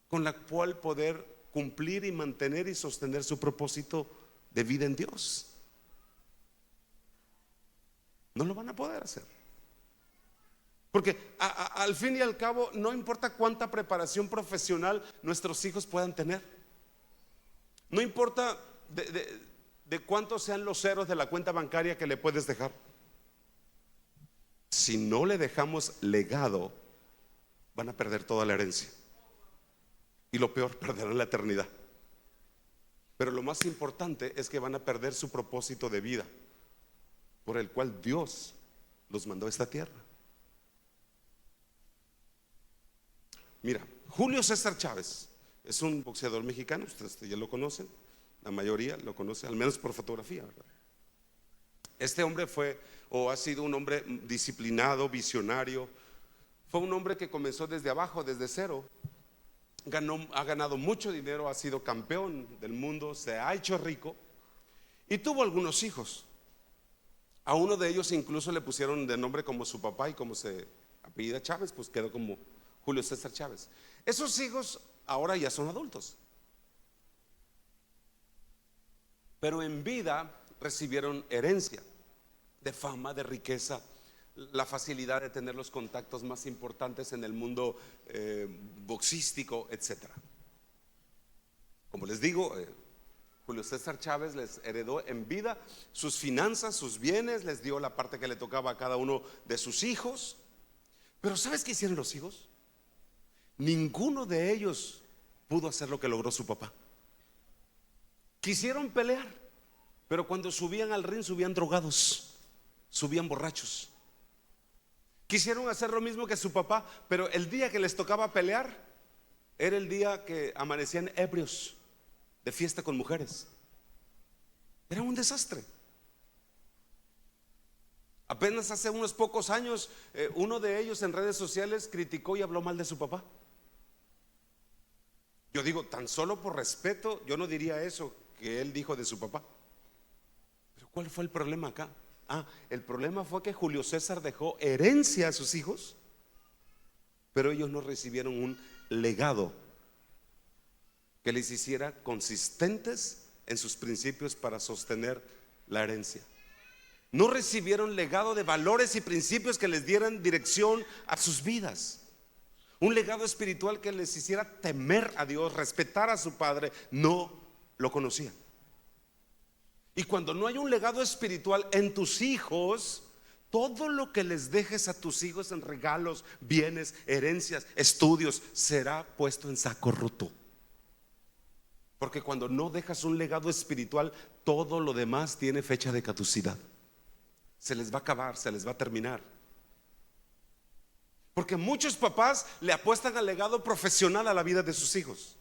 con la cual poder cumplir y mantener y sostener su propósito de vida en Dios. No lo van a poder hacer. Porque al fin y al cabo, no importa cuánta preparación profesional nuestros hijos puedan tener, no importa de cuántos sean los ceros de la cuenta bancaria que le puedes dejar, si no le dejamos legado, van a perder toda la herencia. Y lo peor, perderán la eternidad. Pero lo más importante es que van a perder su propósito de vida, por el cual Dios los mandó a esta tierra. Mira, Julio César Chávez es un boxeador mexicano. Ustedes ya lo conocen, la mayoría lo conoce, al menos por fotografía, ¿verdad? Este hombre fue o ha sido un hombre disciplinado, visionario. Fue un hombre que comenzó desde abajo, desde cero. Ha ganado mucho dinero, ha sido campeón del mundo, se ha hecho rico y tuvo algunos hijos. A uno de ellos incluso le pusieron de nombre como su papá, y como se apellida Chávez, pues quedó como Julio César Chávez. Esos hijos ahora ya son adultos, pero en vida recibieron herencia de fama, de riqueza, la facilidad de tener los contactos más importantes en el mundo boxístico, etcétera. Como les digo, Julio César Chávez les heredó en vida sus finanzas, sus bienes, les dio la parte que le tocaba a cada uno de sus hijos. Pero ¿sabes qué hicieron los hijos? Ninguno de ellos pudo hacer lo que logró su papá. Quisieron pelear, pero cuando subían al ring subían drogados, subían borrachos. Quisieron hacer lo mismo que su papá, pero el día que les tocaba pelear era el día que amanecían ebrios, de fiesta con mujeres. Era un desastre. Apenas hace unos pocos años, uno de ellos en redes sociales criticó y habló mal de su papá. Yo digo, tan solo por respeto, yo no diría eso que él dijo de su papá. Pero ¿cuál fue el problema acá? El problema fue que Julio César dejó herencia a sus hijos, pero ellos no recibieron un legado que les hiciera consistentes en sus principios para sostener la herencia. No recibieron legado de valores y principios que les dieran dirección a sus vidas. Un legado espiritual que les hiciera temer a Dios, respetar a su padre. No lo conocían. Y cuando no hay un legado espiritual en tus hijos, todo lo que les dejes a tus hijos en regalos, bienes, herencias, estudios, será puesto en saco roto. Porque cuando no dejas un legado espiritual, todo lo demás tiene fecha de caducidad. Se les va a acabar, se les va a terminar. Porque muchos papás le apuestan al legado profesional a la vida de sus hijos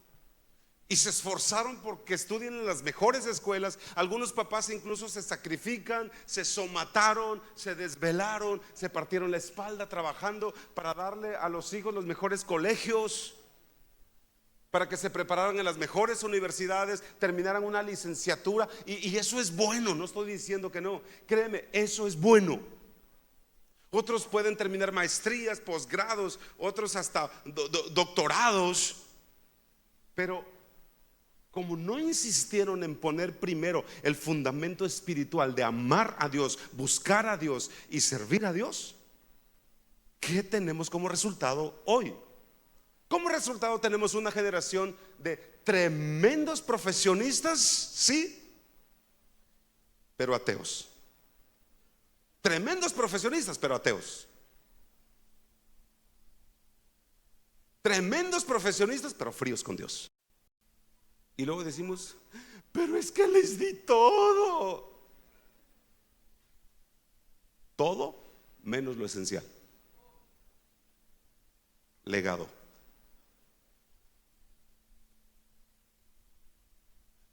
y se esforzaron porque estudien en las mejores escuelas. Algunos papás incluso se sacrifican, se somataron, se desvelaron, se partieron la espalda trabajando para darle a los hijos los mejores colegios. para que se prepararan en las mejores universidades, terminaran una licenciatura, y eso es bueno, no estoy diciendo que no, créeme, eso es bueno. Otros pueden terminar maestrías, posgrados, otros hasta doctorados, pero como no insistieron en poner primero el fundamento espiritual de amar a Dios, buscar a Dios y servir a Dios, ¿qué tenemos como resultado hoy? Como resultado tenemos una generación de tremendos profesionistas, sí, pero ateos. Tremendos profesionistas, pero ateos. Tremendos profesionistas, pero fríos con Dios. Y luego decimos, pero es que les di todo. Todo menos lo esencial. Legado.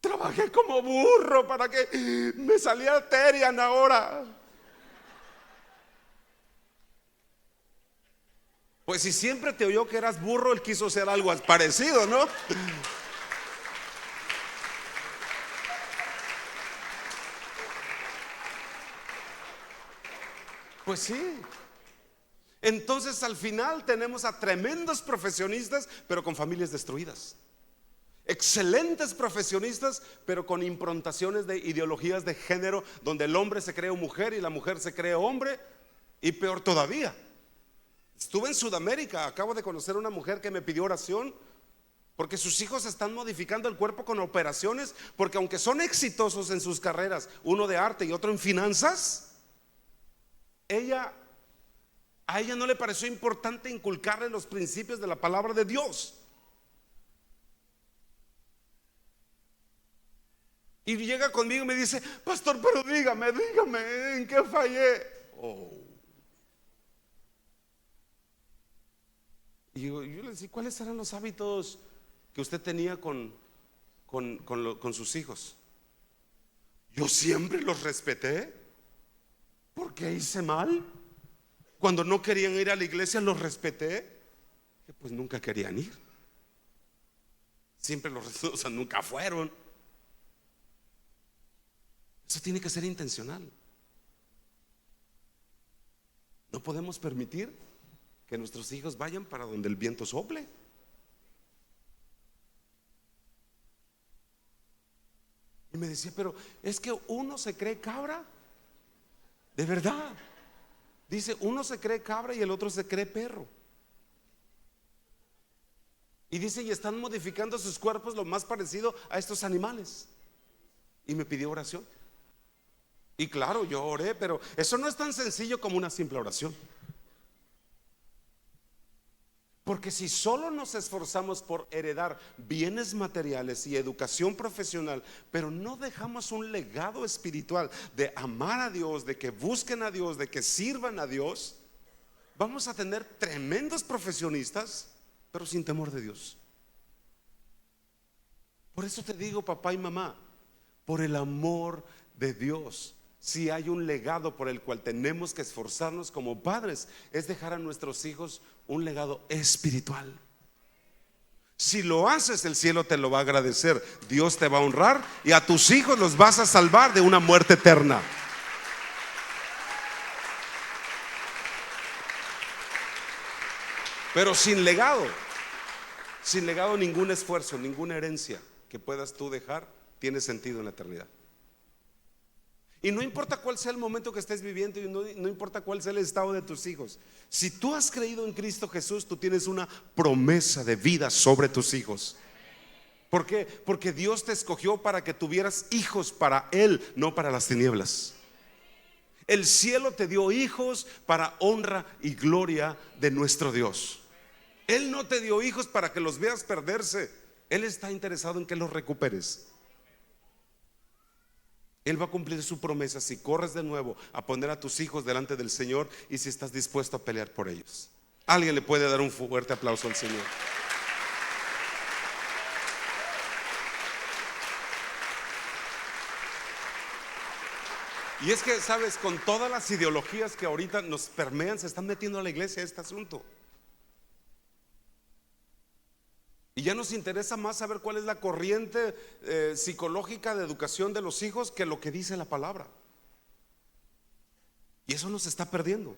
Trabajé como burro para que me saliera Terian ahora. Pues si siempre te oyó que eras burro, él quiso ser algo parecido, ¿no? Pues sí. Entonces al final tenemos a tremendos profesionistas, pero con familias destruidas. Excelentes profesionistas, pero con improntaciones de ideologías de género, donde el hombre se cree mujer y la mujer se cree hombre, y peor todavía. Estuve en Sudamérica, acabo de conocer a una mujer que me pidió oración porque sus hijos están modificando el cuerpo con operaciones, porque aunque son exitosos en sus carreras, uno de arte y otro en finanzas, a ella no le pareció importante inculcarle los principios de la palabra de Dios. Y llega conmigo y me dice, pastor, pero dígame, ¿en qué fallé? Y yo le decía, ¿cuáles eran los hábitos que usted tenía con sus hijos? Yo siempre los respeté. ¿Por qué hice mal? Cuando no querían ir a la iglesia los respeté, que pues nunca querían ir. Siempre o sea, nunca fueron. Eso tiene que ser intencional. No podemos permitir que nuestros hijos vayan para donde el viento sople. Y me decía, pero es que uno se cree cabra. De verdad. Dice, uno se cree cabra y el otro se cree perro. Y dice, y están modificando sus cuerpos lo más parecido a estos animales. Y me pidió oración. Y claro, yo oré, pero eso no es tan sencillo como una simple oración. Porque si solo nos esforzamos por heredar bienes materiales y educación profesional, pero no dejamos un legado espiritual de amar a Dios, de que busquen a Dios, de que sirvan a Dios, vamos a tener tremendos profesionistas, pero sin temor de Dios. Por eso te digo, papá y mamá, por el amor de Dios, si hay un legado por el cual tenemos que esforzarnos como padres, es dejar a nuestros hijos un legado espiritual. Si lo haces, el cielo te lo va a agradecer, Dios te va a honrar y a tus hijos los vas a salvar de una muerte eterna. Pero sin legado ningún esfuerzo, ninguna herencia que puedas tú dejar tiene sentido en la eternidad. Y no importa cuál sea el momento que estés viviendo, y no importa cuál sea el estado de tus hijos, si tú has creído en Cristo Jesús, tú tienes una promesa de vida sobre tus hijos. ¿Por qué? Porque Dios te escogió para que tuvieras hijos para Él, no para las tinieblas. El cielo te dio hijos para honra y gloria de nuestro Dios. Él no te dio hijos para que los veas perderse. Él está interesado en que los recuperes. Él va a cumplir su promesa si corres de nuevo a poner a tus hijos delante del Señor y si estás dispuesto a pelear por ellos. Alguien le puede dar un fuerte aplauso al Señor. Y es que, sabes, con todas las ideologías que ahorita nos permean, se están metiendo a la iglesia este asunto. Y ya nos interesa más saber cuál es la corriente psicológica de educación de los hijos que lo que dice la palabra. Y eso nos está perdiendo.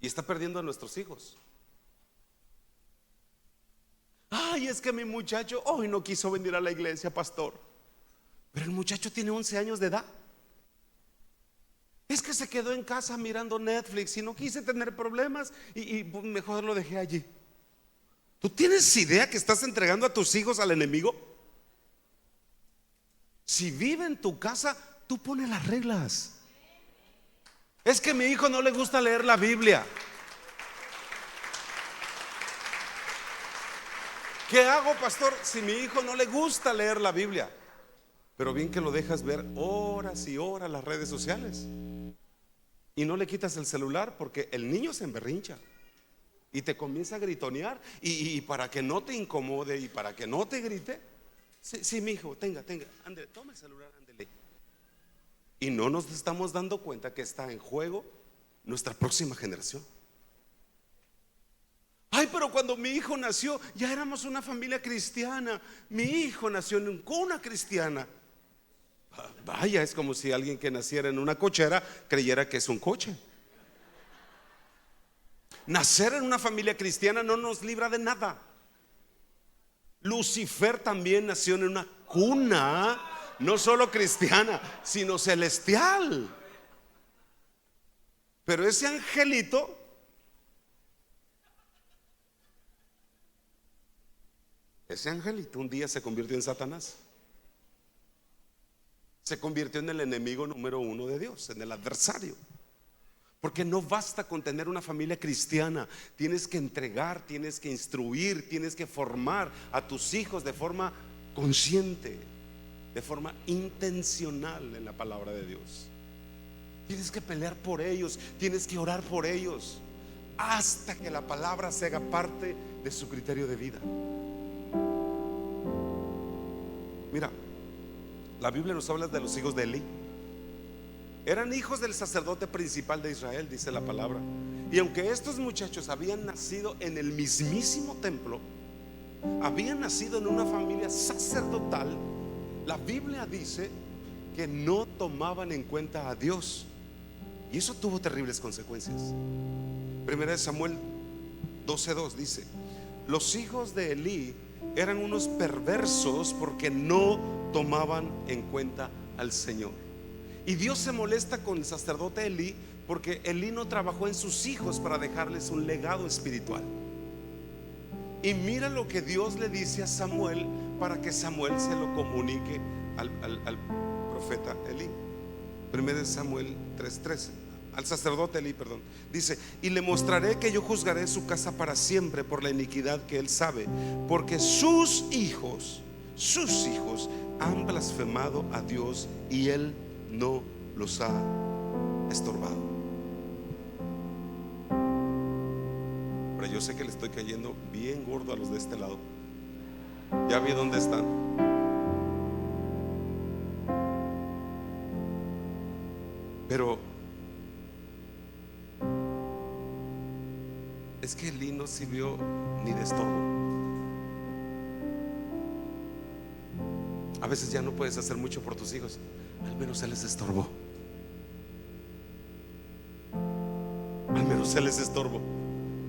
Y está perdiendo a nuestros hijos. Ay, es que mi muchacho hoy no quiso venir a la iglesia, pastor. Pero el muchacho tiene 11 años de edad. Es que se quedó en casa mirando Netflix y no quise tener problemas y mejor lo dejé allí. ¿Tú tienes idea que estás entregando a tus hijos al enemigo? Si vive en tu casa, tú pones las reglas. Es que a mi hijo no le gusta leer la Biblia. ¿Qué hago, pastor, si mi hijo no le gusta leer la Biblia? Pero bien que lo dejas ver horas y horas las redes sociales y no le quitas el celular, porque el niño se emberrincha y te comienza a gritonear y para que no te incomode y para que no te grite, sí, mi hijo, tenga, ándele, toma el celular, ándele. Y no nos estamos dando cuenta que está en juego nuestra próxima generación. Ay, pero cuando mi hijo nació ya éramos una familia cristiana. Mi hijo nació en una cuna cristiana. Vaya, es como si alguien que naciera en una cochera creyera que es un coche. Nacer en una familia cristiana no nos libra de nada. Lucifer también nació en una cuna, no solo cristiana, sino celestial. Pero ese angelito un día se convirtió en Satanás. Se convirtió en el enemigo número uno de Dios, en el adversario. Porque no basta con tener una familia cristiana. Tienes que entregar, tienes que instruir, tienes que formar a tus hijos de forma consciente, de forma intencional en la palabra de Dios. Tienes que pelear por ellos, tienes que orar por ellos, hasta que la palabra se haga parte de su criterio de vida. Mira, la Biblia nos habla de los hijos de Elí. Eran hijos del sacerdote principal de Israel, dice la palabra. Y aunque estos muchachos habían nacido en el mismísimo templo, habían nacido en una familia sacerdotal, la Biblia dice que no tomaban en cuenta a Dios. Y eso tuvo terribles consecuencias. Primera de Samuel 12:2 dice: los hijos de Elí eran unos perversos porque no tomaban en cuenta al Señor. Y Dios se molesta con el sacerdote Elí porque Elí no trabajó en sus hijos para dejarles un legado espiritual. Y mira lo que Dios le dice a Samuel para que Samuel se lo comunique al profeta Elí. 1 Samuel 3:13, al sacerdote Elí, perdón. Dice: y le mostraré que yo juzgaré su casa para siempre por la iniquidad que él sabe, porque sus hijos han blasfemado a Dios y él no los ha estorbado. Pero yo sé que le estoy cayendo bien gordo a los de este lado. Ya vi dónde están. Pero es que Elí no sirvió ni de estorbo. A veces ya no puedes hacer mucho por tus hijos, al menos él les estorbó. Al menos él les estorbó,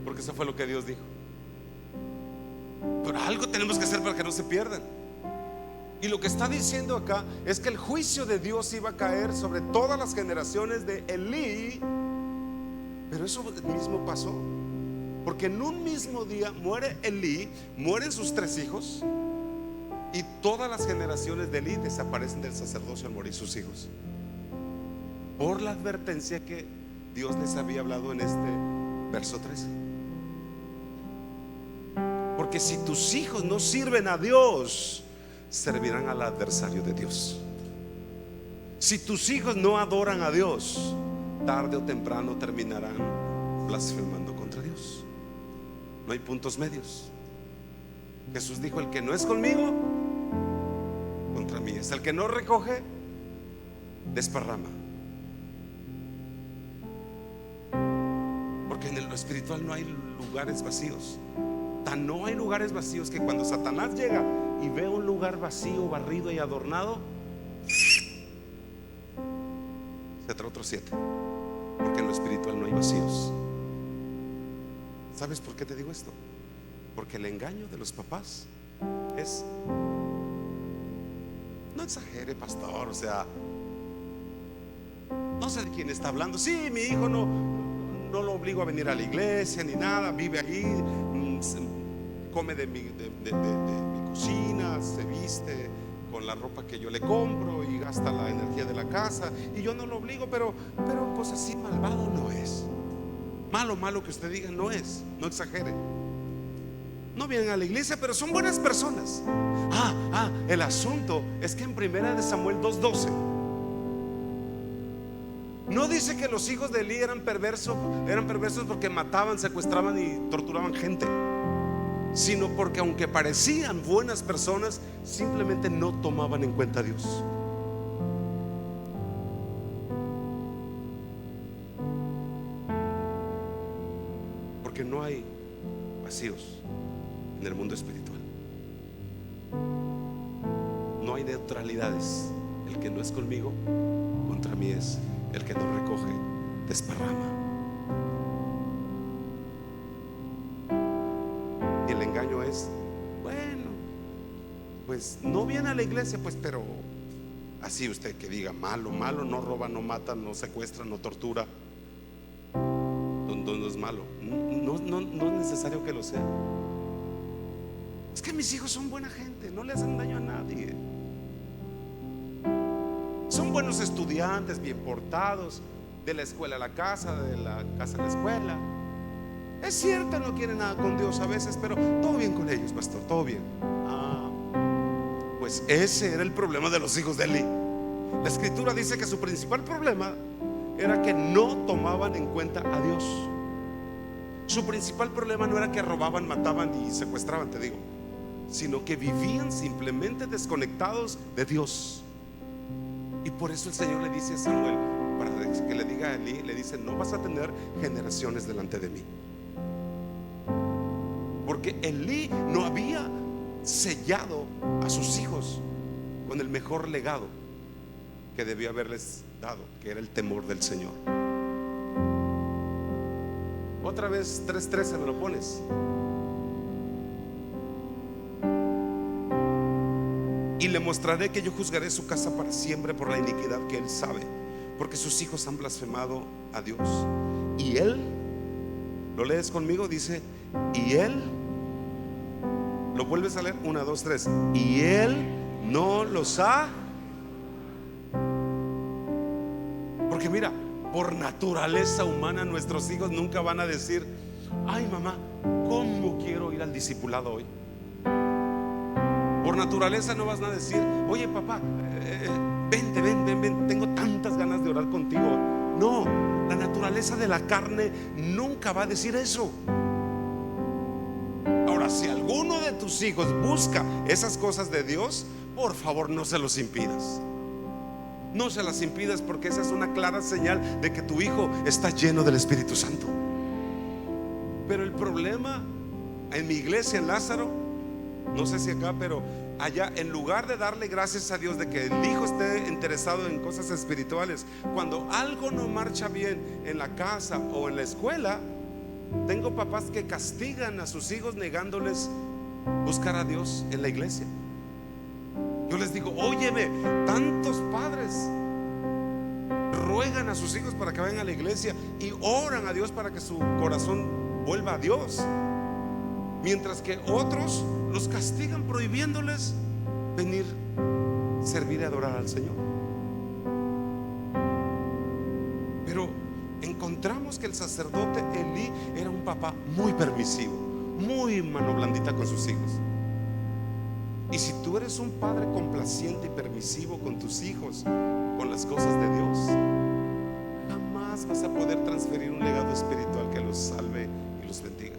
porque eso fue lo que Dios dijo. Pero algo tenemos que hacer para que no se pierdan. Y lo que está diciendo acá es que el juicio de Dios iba a caer sobre todas las generaciones de Elí. Pero eso mismo pasó, porque en un mismo día muere Elí, mueren sus 3 hijos, y todas las generaciones de Elí desaparecen del sacerdocio al morir sus hijos, por la advertencia que Dios les había hablado en este verso 13. Porque si tus hijos no sirven a Dios, servirán al adversario de Dios. Si tus hijos no adoran a Dios, tarde o temprano terminarán blasfemando contra Dios. No hay puntos medios. Jesús dijo: el que no es conmigo, contra mí es. El que no recoge, desparrama. Porque en lo espiritual no hay lugares vacíos. Tan no hay lugares vacíos que cuando Satanás llega y ve un lugar vacío, barrido y adornado, se trae otros 7. Porque en lo espiritual no hay vacíos. ¿Sabes por qué te digo esto? Porque el engaño de los papás es: no exagere, pastor, o sea, no sé de quién está hablando. Sí, mi hijo no lo obligo a venir a la iglesia ni nada, vive ahí, come de mi cocina, se viste con la ropa que yo le compro y gasta la energía de la casa, y yo no lo obligo, pero pues así malvado no es. Malo que usted diga no es, no exagere. No vienen a la iglesia, pero son buenas personas. El asunto es que en 1 Samuel 2:12 no dice que los hijos de Elí eran perversos porque mataban, secuestraban y torturaban gente, sino porque aunque parecían buenas personas, simplemente no tomaban en cuenta a Dios. Porque no hay vacíos en el mundo espiritual. No hay neutralidades. El que no es conmigo, contra mí es. El que no recoge, desparrama. Y el engaño es: bueno, pues no viene a la iglesia, pues, pero así usted que diga malo, no roba, no mata, no secuestra, no tortura, no es malo. No es necesario que lo sea. Es que mis hijos son buena gente, no le hacen daño a nadie. Son buenos estudiantes, bien portados, de la escuela a la casa, de la casa a la escuela. Es cierto, no quieren nada con Dios a veces, pero todo bien con ellos, pastor, todo bien. Pues ese era el problema de los hijos de Elí. La escritura dice que su principal problema era que no tomaban en cuenta a Dios. Su principal problema no era que robaban, mataban y secuestraban, te digo, sino que vivían simplemente desconectados de Dios. Y por eso el Señor le dice a Samuel, para que le diga a Elí, le dice: no vas a tener generaciones delante de mí. Porque Elí no había sellado a sus hijos con el mejor legado que debió haberles dado, que era el temor del Señor. Otra vez 3:13 me lo pones. Y le mostraré que yo juzgaré su casa para siempre por la iniquidad que él sabe, porque sus hijos han blasfemado a Dios. Y él, ¿lo lees conmigo? Dice: y él, lo vuelves a leer, 1, 2, 3. Y él no los ha. Porque mira, por naturaleza humana nuestros hijos nunca van a decir: ay mamá, ¿cómo quiero ir al discipulado hoy? Por naturaleza no vas a decir: oye papá, vente, ven, tengo tantas ganas de orar contigo. No, la naturaleza de la carne nunca va a decir eso. Ahora, si alguno de tus hijos busca esas cosas de Dios, por favor no se los impidas. No se las impidas, porque esa es una clara señal de que tu hijo está lleno del Espíritu Santo. Pero el problema en mi iglesia en Lázaro, no sé si acá, pero allá, en lugar de darle gracias a Dios de que el hijo esté interesado en cosas espirituales, cuando algo no marcha bien en la casa o en la escuela, tengo papás que castigan a sus hijos negándoles buscar a Dios en la iglesia. Yo les digo: óyeme, tantos padres ruegan a sus hijos para que vayan a la iglesia y oran a Dios para que su corazón vuelva a Dios, mientras que otros los castigan prohibiéndoles venir, servir y adorar al Señor. Pero encontramos que el sacerdote Elí era un papá muy permisivo, muy mano blandita con sus hijos. Y si tú eres un padre complaciente y permisivo con tus hijos, con las cosas de Dios, jamás vas a poder transferir un legado espiritual que los salve y los bendiga.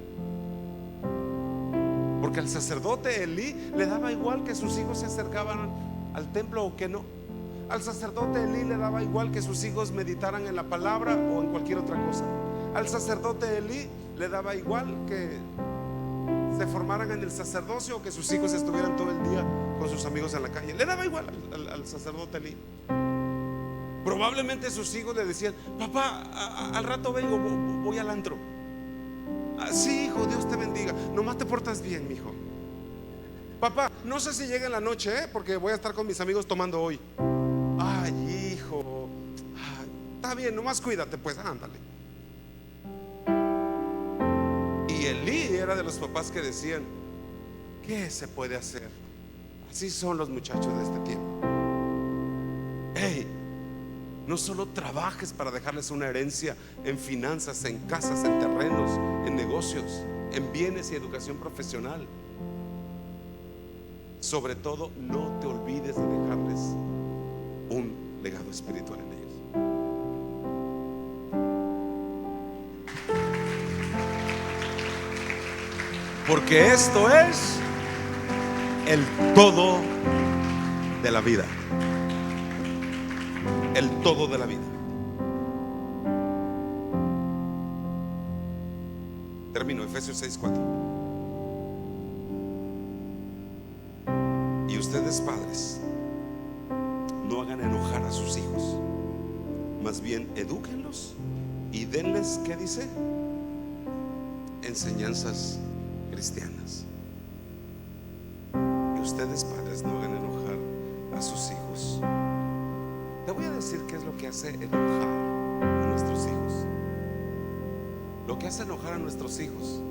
Porque al sacerdote Elí le daba igual que sus hijos se acercaban al templo o que no. Al sacerdote Elí le daba igual que sus hijos meditaran en la palabra o en cualquier otra cosa. Al sacerdote Elí le daba igual que se formaran en el sacerdocio o que sus hijos estuvieran todo el día con sus amigos en la calle. Le daba igual al sacerdote Elí. Probablemente sus hijos le decían: papá, al rato vengo, voy al antro. Sí, hijo, Dios te bendiga, nomás te portas bien, mi hijo. Papá, no sé si llega en la noche, porque voy a estar con mis amigos tomando hoy. Ay, hijo, está bien, nomás cuídate, pues, ándale. Y Elí era de los papás que decían: ¿qué se puede hacer? Así son los muchachos de este tiempo. Hey, no solo trabajes para dejarles una herencia en finanzas, en casas, en terrenos, en negocios, en bienes y educación profesional. Sobre todo, no te olvides de dejarles un legado espiritual en ellos. Porque esto es el todo de la vida. El todo de la vida. Termino, Efesios 6:4. Y ustedes, padres, no hagan enojar a sus hijos, más bien edúquenlos y denles, ¿qué dice? Enseñanzas cristianas. Y ustedes, padres, no hagan enojar a sus hijos. Te voy a decir qué es lo que hace enojar a nuestros hijos. Lo que hace enojar a nuestros hijos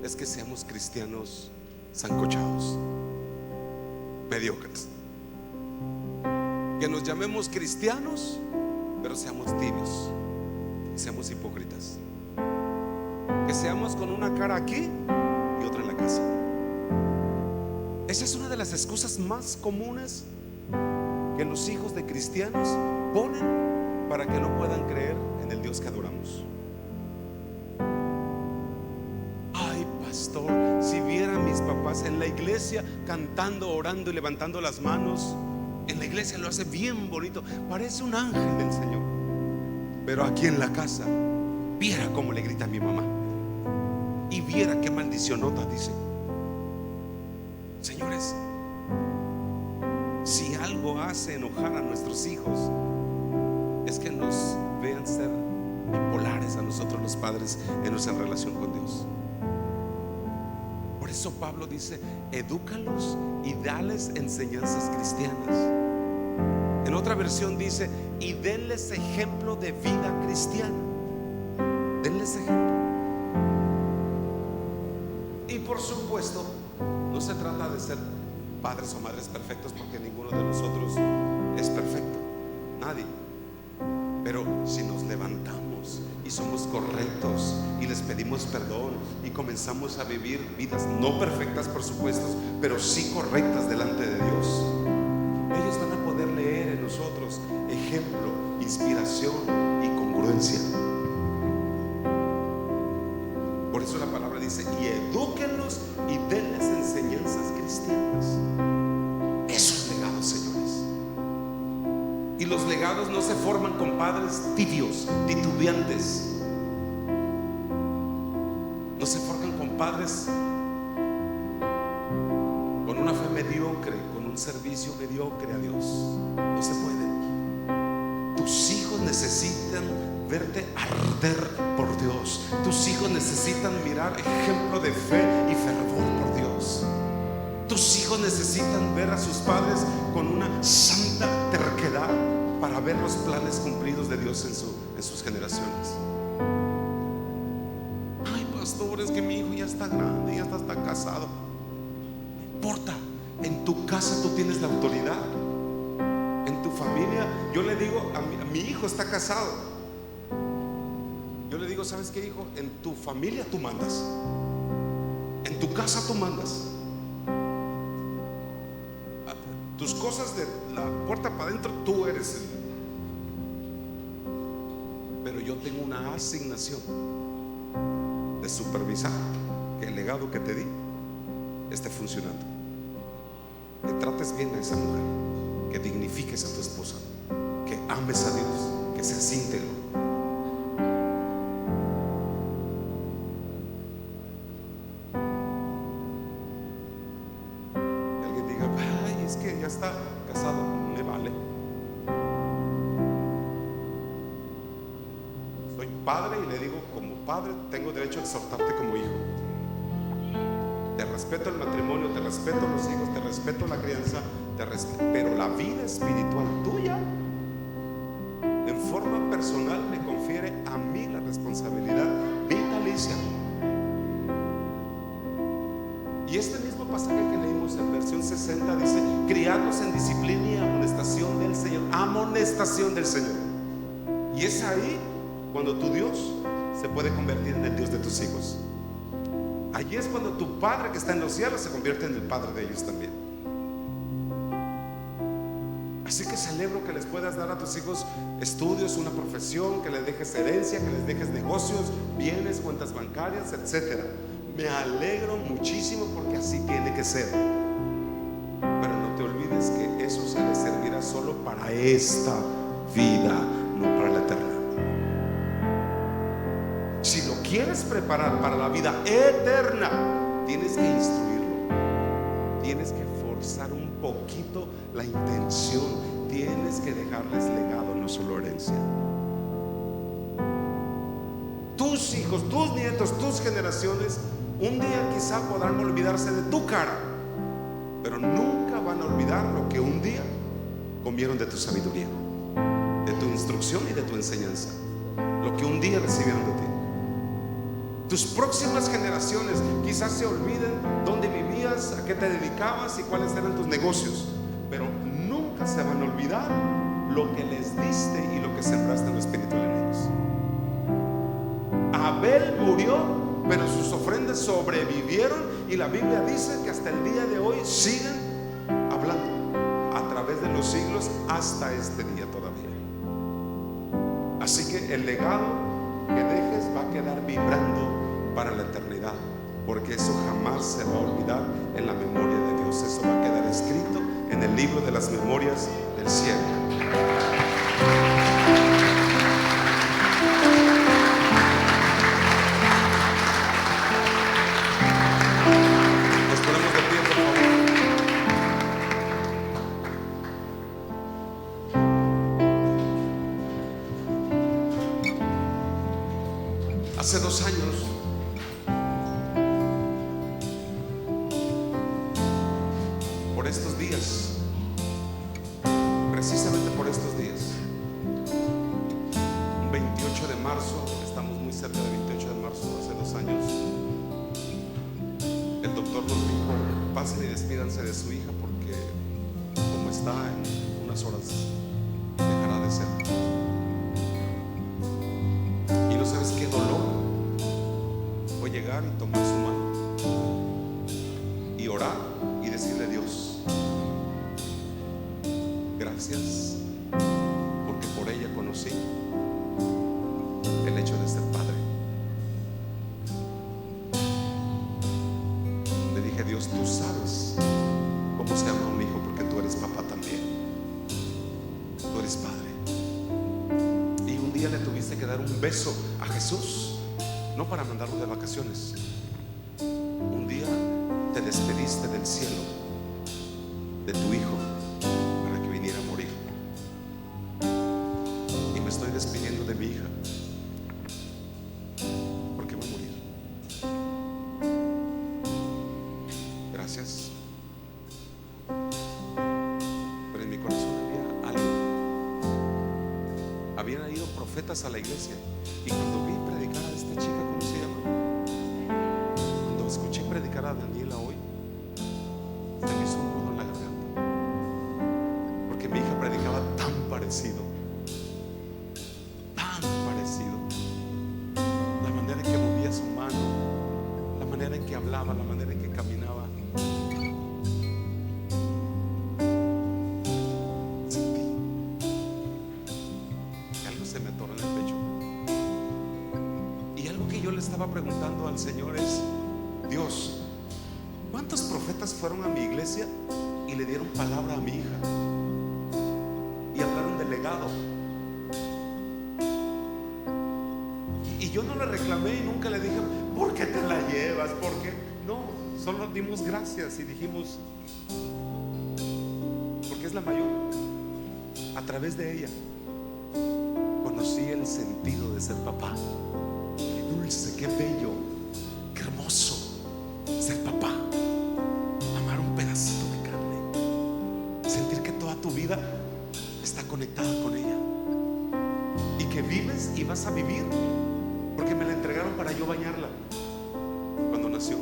es que seamos cristianos sancochados, mediocres. Que nos llamemos cristianos, pero seamos tibios, seamos hipócritas. Que seamos con una cara aquí y otra en la casa. Esa es una de las excusas más comunes que los hijos de cristianos ponen para que no puedan creer en el Dios que adoramos. Ay, pastor, si viera a mis papás en la iglesia cantando, orando y levantando las manos. En la iglesia lo hace bien bonito, parece un ángel del Señor. Pero aquí en la casa, viera cómo le grita a mi mamá y viera qué maldicionota dice. Señores, si algo hace enojar a nuestros hijos, es que nos vean ser bipolares a nosotros los padres en nuestra relación con Dios. Por eso Pablo dice: edúcalos y dales enseñanzas cristianas. En otra versión dice: y denles ejemplo de vida cristiana. Denles ejemplo. Y por supuesto, no se trata de ser padres o madres perfectos, porque ninguno de nosotros es perfecto, nadie. Pero si nos levantamos y somos correctos y les pedimos perdón y comenzamos a vivir vidas no perfectas, por supuesto, pero sí correctas delante de Dios, ellos van a poder leer en nosotros ejemplo, inspiración y congruencia. Por eso la palabra dice: y edúquenlos y denles enseñanzas cristianas. Esos legados, señores. Y los legados no se forman con padres tibios, titubeantes. No se forman con padres con una fe mediocre, con un servicio mediocre a Dios. No se puede. Tus hijos necesitan verte arder por Dios. Tus hijos necesitan mirar ejemplo de fe y fervor por Dios. Tus hijos necesitan ver a sus padres con una santa terquedad para ver los planes cumplidos de Dios en sus generaciones. Ay, pastor, es que mi hijo ya está grande, ya está casado. No importa, en tu casa tú tienes la autoridad. En tu familia, yo le digo a mi hijo está casado. Yo le digo: ¿sabes qué, hijo? En tu familia tú mandas. En tu casa tú mandas. Tus cosas de la puerta para adentro tú eres pero yo tengo una asignación de supervisar que el legado que te di esté funcionando. Que trates bien a esa mujer, que dignifiques a tu esposa, que ames a Dios, que seas íntegro. ya está casado, me vale. Soy padre y le digo, como padre tengo derecho a exhortarte como hijo. Te respeto el matrimonio, te respeto los hijos, te respeto la crianza, pero la vida espiritual tuya, en forma personal, me confiere a mí la responsabilidad vitalicia. Y este mismo pasaje que leímos en versión 60 dice: criados en disciplina y amonestación del Señor. Amonestación del Señor. Y es ahí cuando tu Dios se puede convertir en el Dios de tus hijos. Allí es cuando tu Padre que está en los cielos se convierte en el Padre de ellos también. Así que celebro que les puedas dar a tus hijos estudios, una profesión, que les dejes herencia, que les dejes negocios, bienes, cuentas bancarias, etcétera. Me alegro muchísimo porque así tiene que ser. Pero no te olvides que eso se les servirá solo para esta vida, no para la eterna. Si lo quieres preparar para la vida eterna, tienes que instruirlo, tienes que forzar un poquito la intención, tienes que dejarles legado, no solo herencia. Tus hijos, tus nietos, tus generaciones un día quizá podrán olvidarse de tu cara, pero nunca van a olvidar lo que un día comieron de tu sabiduría, de tu instrucción y de tu enseñanza, lo que un día recibieron de ti. Tus próximas generaciones quizás se olviden dónde vivías, a qué te dedicabas y cuáles eran tus negocios, pero nunca se van a olvidar lo que les diste y lo que sembraste en lo espiritual en ellos. Abel murió, pero sus ofrendas sobrevivieron, y la Biblia dice que hasta el día de hoy siguen hablando a través de los siglos hasta este día todavía. Así que el legado que dejes va a quedar vibrando para la eternidad, porque eso jamás se va a olvidar en la memoria de Dios. Eso va a quedar escrito en el libro de las memorias del cielo. Nos ponemos de pie, por favor. Hace 2 años por estos días, precisamente por estos días, un 28 de marzo, estamos muy cerca del 28 de marzo, hace 2 años, el doctor nos dijo: pasen y despídanse de su hija porque como está, en unas horas dejará de ser. Y no sabes qué dolor fue llegar y tomar su mano y orar y decirle: Dios, gracias, porque por ella conocí el hecho de ser padre. Le dije: Dios, tú sabes cómo se llama un hijo, porque tú eres papá también, tú eres padre. Y un día le tuviste que dar un beso a Jesús, no para mandarlo de vacaciones. Un día te despediste del cielo, de tu hijo, para que viniera a morir. Y me estoy despidiendo de mi hija, porque va a morir. Gracias. Pero en mi corazón había algo. Habían ido profetas a la iglesia, y cuando vi predicar a esta chica, ¿cómo se llama? Cuando escuché predicar a Daniela hoy, se me hizo un nudo en la garganta, porque mi hija predicaba tan parecido, la manera en que movía su mano, la manera en que hablaba, la manera en que caminaba. Sentí que algo se me atoró en el pecho. Y algo que yo le estaba preguntando al Señor es: Dios, ¿cuántos profetas fueron a mi iglesia y le dieron palabra a mi hija y hablaron de legado? Y yo no le reclamé y nunca le dije: ¿por qué te la llevas? ¿Por qué? No, solo dimos gracias y dijimos: es la mayor. A través de ella conocí el sentido de ser papá. Qué dulce, qué bello, qué hermoso ser papá. Amar un pedacito de carne, sentir que toda tu vida está conectada con ella y que vives y vas a vivir, porque me la entregaron para yo bañarla cuando nació.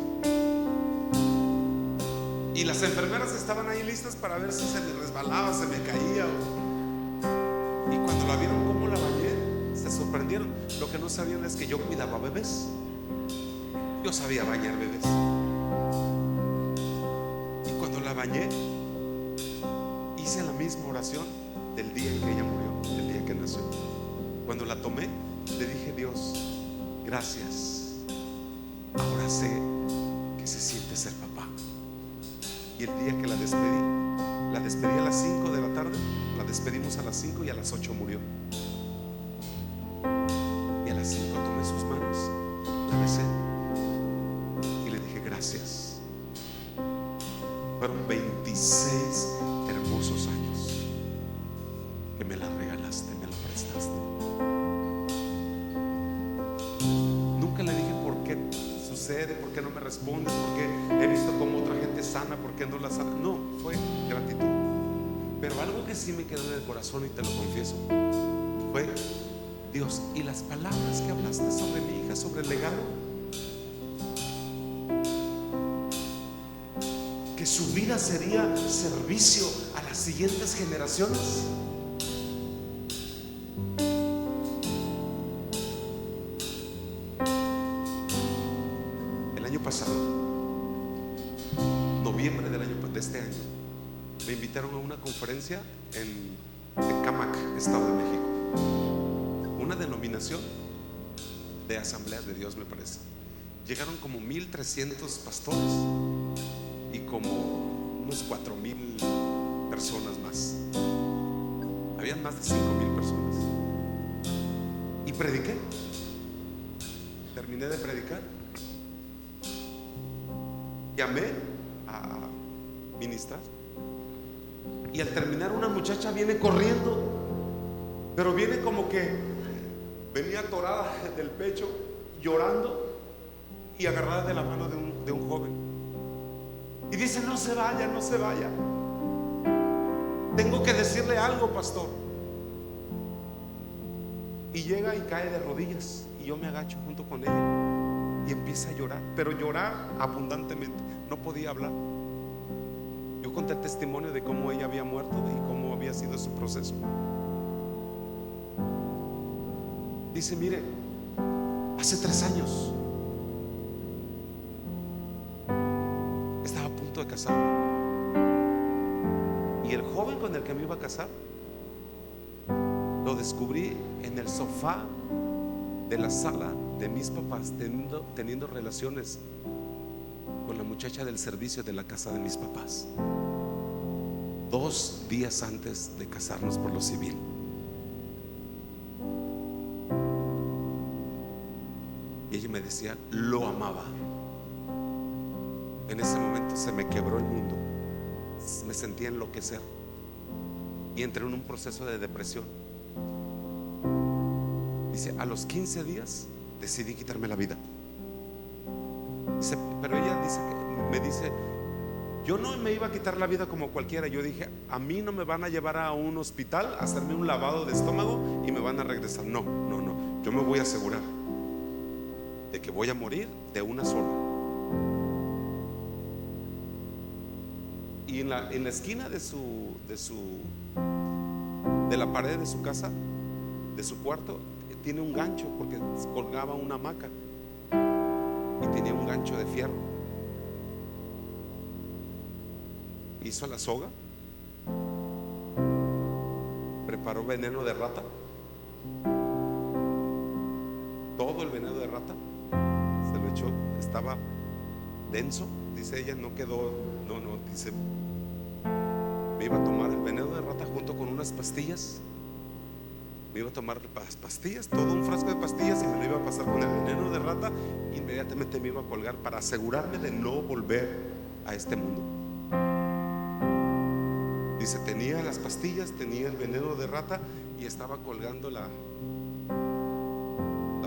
Y las enfermeras estaban ahí listas para ver si se me resbalaba, se me caía. Y cuando la vieron cómo la bañé, se sorprendieron. Lo que no sabían es que yo cuidaba bebés. Yo sabía bañar bebés. Y cuando la bañé, hice la misma oración del día en que ella murió, el día que nació. Cuando la tomé, le dije: Dios, gracias. Ahora sé que se siente ser papá. Y el día que la despedí a las 5 de la tarde. La despedimos a las 5 y a las 8 murió. Y a las 5 tomé sus manos, la besé y le dije: gracias. Fueron 26 hermosos años que me la regalaste, me la prestaste. Nunca le dije por qué sucede, por qué no me respondes, por qué he visto cómo otra gente sana, por qué no la sana. No, fue gratitud. Pero algo que sí me quedó en el corazón, y te lo confieso, fue: Dios, ¿y las palabras que hablaste sobre mi hija, sobre el legado? Que su vida sería servicio a las siguientes generaciones. El año pasado, noviembre de este año, me invitaron a una conferencia en Tecámac, Estado de México. Una denominación de Asambleas de Dios, me parece. Llegaron como 1,300 pastores y como unos 4,000 personas más. Habían más de 5,000 personas. Y prediqué. Terminé de predicar. Llamé a ministrar. Y al terminar, una muchacha viene corriendo, pero viene como que venía atorada del pecho, llorando y agarrada de la mano de un joven. Y dice: no se vaya, no se vaya. Tengo que decirle algo, pastor. Y llega y cae de rodillas, y yo me agacho junto con ella y empieza a llorar, pero llorar abundantemente. No podía hablar. Yo conté el testimonio de cómo ella había muerto y cómo había sido su proceso. Dice: mire, hace 3 años estaba a punto de casarme, y el joven con el que me iba a casar lo descubrí en el sofá de la sala de mis papás, teniendo relaciones con la muchacha del servicio de la casa de mis papás, 2 días antes de casarnos por lo civil. Y ella me decía: lo amaba. En ese momento se me quebró el mundo, me sentía enloquecer y entré en un proceso de depresión. Dice: a los 15 días decidí quitarme la vida. Dice, pero ella me dice: yo no me iba a quitar la vida como cualquiera. Yo dije: a mí no me van a llevar a un hospital a hacerme un lavado de estómago y me van a regresar. No, no, no. Yo me voy a asegurar de que voy a morir de una sola. Y en la esquina de la pared de su casa, de su cuarto, tiene un gancho, porque colgaba una hamaca y tenía un gancho de fierro. Hizo la soga, preparó veneno de rata, todo el veneno de rata se lo echó. Estaba denso, dice ella, no quedó, no, dice, me iba a tomar el veneno de rata junto con unas pastillas. Me iba a tomar pastillas, todo un frasco de pastillas, y me lo iba a pasar con el veneno de rata. Inmediatamente me iba a colgar para asegurarme de no volver a este mundo. Dice Dice, tenía las pastillas, tenía el veneno de rata y estaba colgando la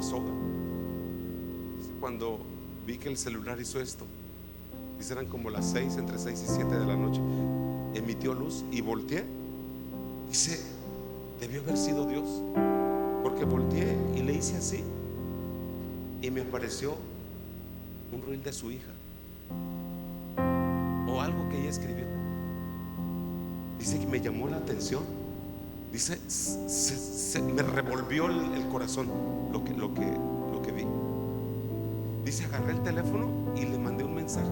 soga. Dice, cuando vi que el celular hizo esto, dice, eran como las 6, entre 6 y 7 de la noche, emitió luz y volteé. Dice, debió haber sido Dios, porque volteé y le hice así y me apareció un reel de su hija o algo que ella escribió. Dice que me llamó la atención. Dice, me revolvió el corazón lo que vi. Dice, agarré el teléfono y le mandé un mensaje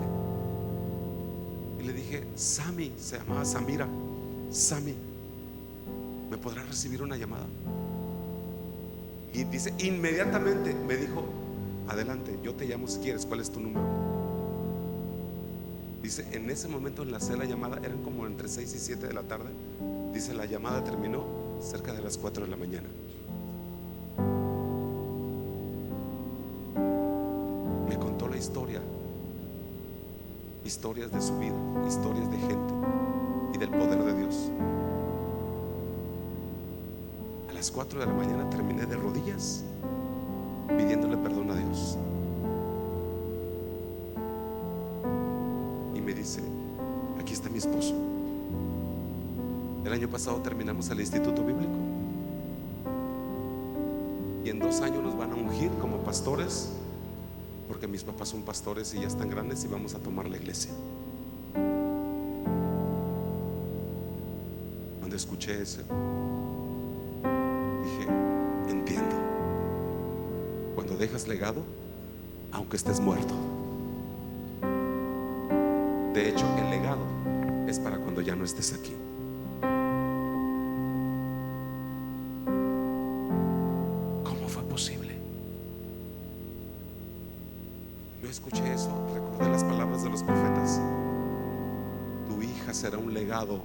y le dije, Sammy, se llamaba Samira, Sammy, ¿me podrás recibir una llamada? Y dice, inmediatamente me dijo, adelante, yo te llamo si quieres, ¿cuál es tu número? Dice, en ese momento enlacé la llamada, eran como entre 6 y 7 de la tarde. Dice, la llamada terminó cerca de las 4 de la mañana. Me contó la historia, historias de su vida, historias de gente y del poder de Dios. A las 4 de la mañana terminé de rodillas pidiéndole perdón a Dios. Y me dice, aquí está mi esposo. El año pasado terminamos el instituto bíblico y en 2 años nos van a ungir como pastores, porque mis papás son pastores y ya están grandes y vamos a tomar la iglesia. Cuando escuché eso, dije, entiendo. Cuando dejas legado, aunque estés muerto. De hecho, el legado es para cuando ya no estés aquí. ¿Cómo fue posible? Yo escuché eso, recordé las palabras de los profetas. Tu hija será un legado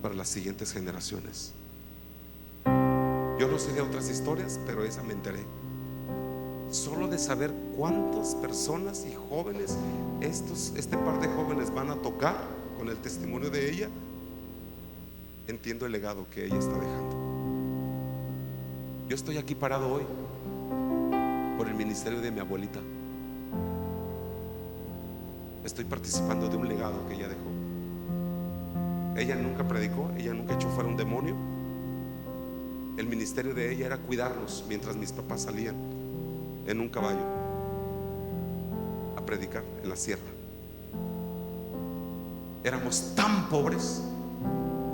para las siguientes generaciones. Yo no sé de otras historias, pero esa me enteré. Solo de saber cuántas personas y jóvenes este par de jóvenes van a tocar con el testimonio de ella, entiendo el legado que ella está dejando. Yo estoy aquí parado hoy por el ministerio de mi abuelita. Estoy participando de un legado que ella dejó. Ella nunca predicó, ella nunca echó fuera un demonio. El ministerio de ella era cuidarnos mientras mis papás salían en un caballo a predicar en la sierra. Éramos tan pobres,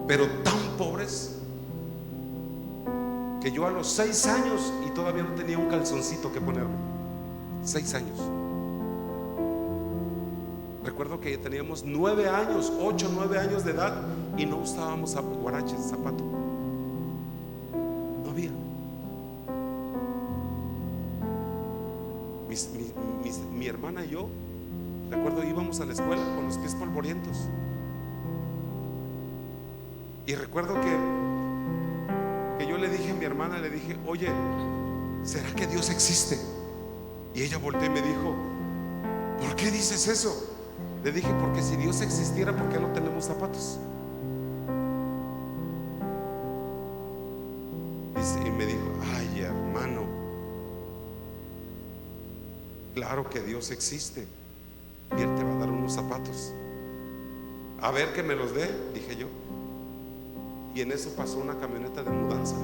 pero tan pobres, que yo a los 6 años y todavía no tenía un calzoncito que ponerme. 6 años. Recuerdo que teníamos 9 años, 8, 9 años de edad y no usábamos guaraches, zapato. No había. Mi hermana y yo, recuerdo, íbamos a la escuela con los pies polvorientos. Y recuerdo que yo le dije a mi hermana, le dije, oye, ¿será que Dios existe? Y ella volteó y me dijo, ¿por qué dices eso? Le dije, porque si Dios existiera, ¿por qué no tenemos zapatos? Y me dijo, ay, hermano, claro que Dios existe y Él te va a dar unos zapatos. A ver que me los dé, dije yo. Y en eso pasó una camioneta de mudanza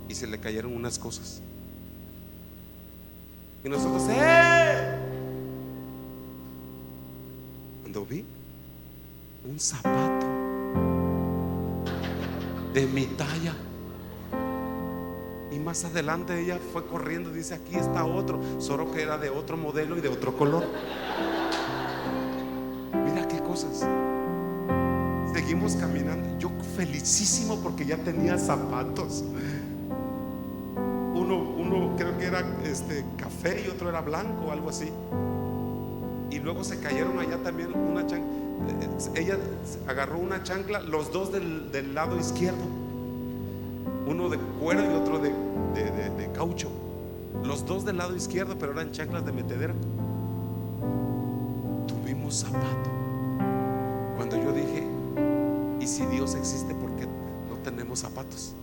y se le cayeron unas cosas. Y nosotros, cuando vi un zapato de mi talla, y más adelante ella fue corriendo y dice, aquí está otro, solo que era de otro modelo y de otro color. Mira qué cosas. Seguimos caminando, yo felicísimo porque ya tenía zapatos. Uno creo que era café y otro era blanco, algo así. Y luego se cayeron allá también una chancla. Ella agarró una chancla, los dos del lado izquierdo, uno de cuero y otro de caucho, los dos del lado izquierdo, pero eran chanclas de metedera. Tuvimos zapato. Cuando yo Pero dije, ¿y si Dios existe, por qué no tenemos zapatos?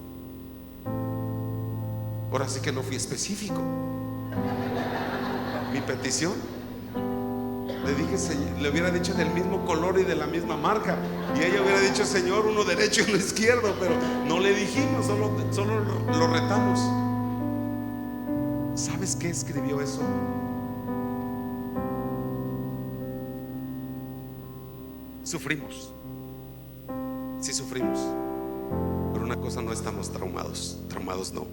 Ahora sí que no fui específico. Mi petición, le dije, le hubiera dicho del mismo color y de la misma marca, y ella hubiera dicho, Señor, uno derecho y uno izquierdo. Pero no le dijimos, solo lo retamos. ¿Sabes qué escribió eso? Sufrimos. Sí sufrimos. Pero una cosa, no estamos traumados. Traumados no.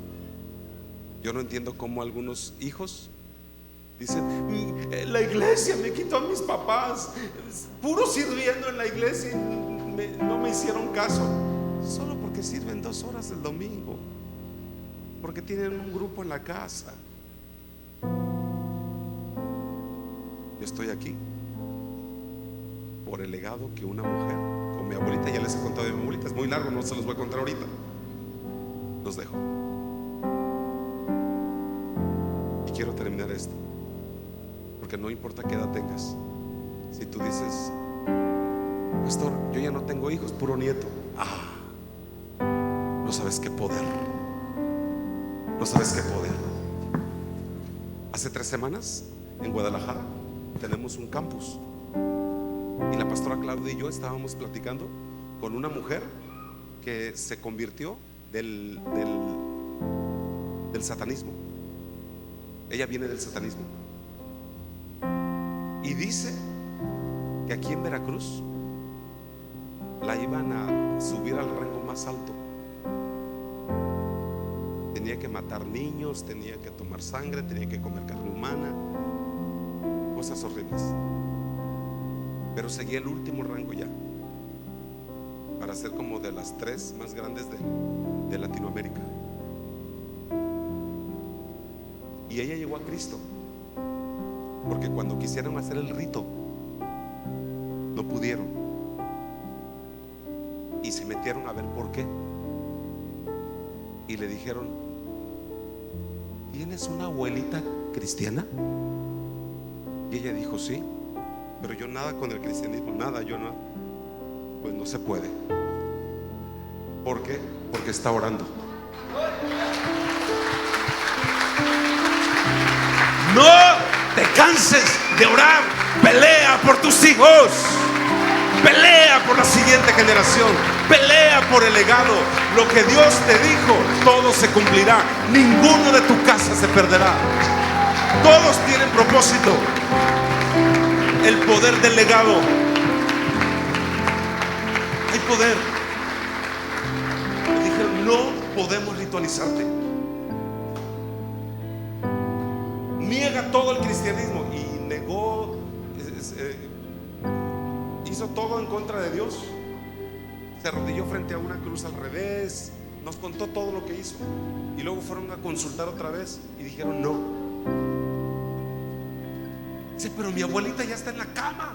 Yo no entiendo cómo algunos hijos dicen, la iglesia me quitó a mis papás, puro sirviendo en la iglesia, y no me hicieron caso. Solo porque sirven 2 horas el domingo, porque tienen un grupo en la casa. Yo estoy aquí por el legado que una mujer, con mi abuelita, ya les he contado de mi abuelita, es muy largo, no se los voy a contar ahorita, nos dejó. Y quiero terminar esto, porque no importa qué edad tengas. Si tú dices, pastor, yo ya no tengo hijos, puro nieto. No sabes qué poder. No sabes qué poder. Hace 3 semanas en Guadalajara tenemos un campus, y la pastora Claudia y yo estábamos platicando con una mujer que se convirtió del satanismo. Ella viene del satanismo, y dice que aquí en Veracruz la iban a subir al rango más alto. Tenía que matar niños, tenía que tomar sangre, tenía que comer carne humana, cosas horribles. Pero seguía el último rango ya, para ser como de las 3 más grandes de Latinoamérica. Y ella llegó a Cristo porque cuando quisieron hacer el rito no pudieron, y se metieron a ver por qué, y le dijeron, ¿tienes una abuelita cristiana? Y ella dijo, sí, pero yo nada con el cristianismo, nada, yo no. Pues no se puede. ¿Por qué? Porque está orando. No te canses de orar. Pelea por tus hijos, pelea por la siguiente generación, pelea por el legado. Lo que Dios te dijo, todo se cumplirá. Ninguno de tu casa se perderá. Todos tienen propósito. El poder del legado. Hay poder. Le dijeron, no podemos ritualizarte. Niega todo el cristianismo. Y negó, hizo todo en contra de Dios. Se arrodilló frente a una cruz al revés. Nos contó todo lo que hizo. Y luego fueron a consultar otra vez y dijeron no. Dice, pero mi abuelita ya está en la cama.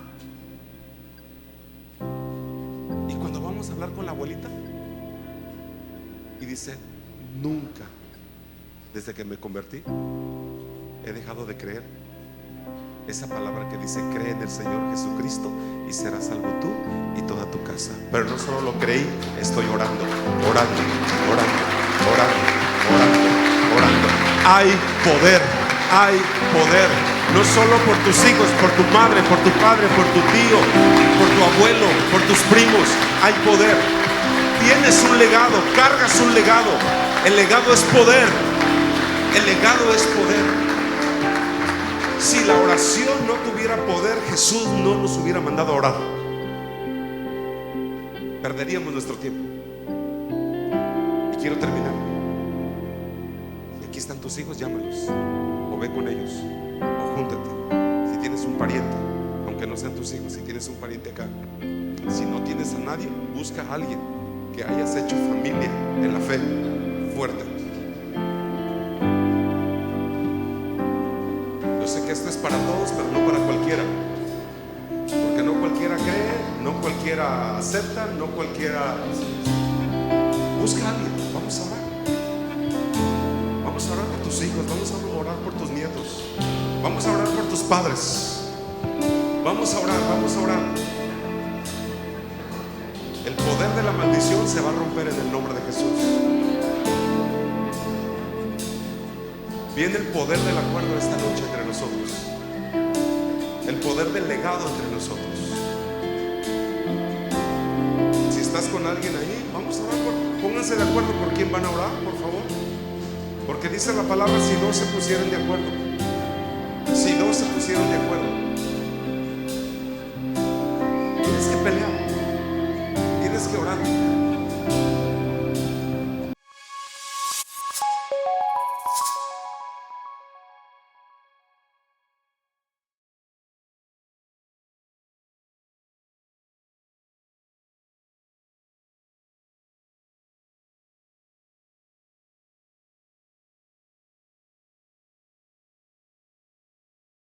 Y cuando vamos a hablar con la abuelita, y dice, nunca, desde que me convertí, he dejado de creer esa palabra que dice, cree en el Señor Jesucristo y serás salvo tú y toda tu casa. Pero no solo lo creí, estoy orando, orando, orando, orando, orando, orando. Hay poder, hay poder. No solo por tus hijos, por tu madre, por tu padre, por tu tío, por tu abuelo, por tus primos. Hay poder. Tienes un legado, cargas un legado. El legado es poder. El legado es poder. Si la oración no tuviera poder, Jesús no nos hubiera mandado a orar. Perderíamos nuestro tiempo. Y quiero terminar. Si aquí están tus hijos, llámalos o ve con ellos. O júntate. Si tienes un pariente, aunque no sean tus hijos, si tienes un pariente acá. Si no tienes a nadie, busca a alguien que hayas hecho familia en la fe fuerte. Yo sé que esto es para todos, pero no para cualquiera, porque no cualquiera cree, no cualquiera acepta, no cualquiera. Busca a alguien. Vamos a orar. Vamos a orar por tus hijos, vamos a orar por tus nietos, vamos a orar por tus padres. Vamos a orar, vamos a orar. maldición se va a romper en el nombre de Jesús. Viene el poder del acuerdo esta noche entre nosotros, el poder del legado entre nosotros. Si estás con alguien ahí, vamos a orar pónganse de acuerdo por quién van a orar, por favor. Porque dice la palabra, si dos se pusieran de acuerdo. Si dos se pusieron de acuerdo. Tienes que pelear, tienes que orar.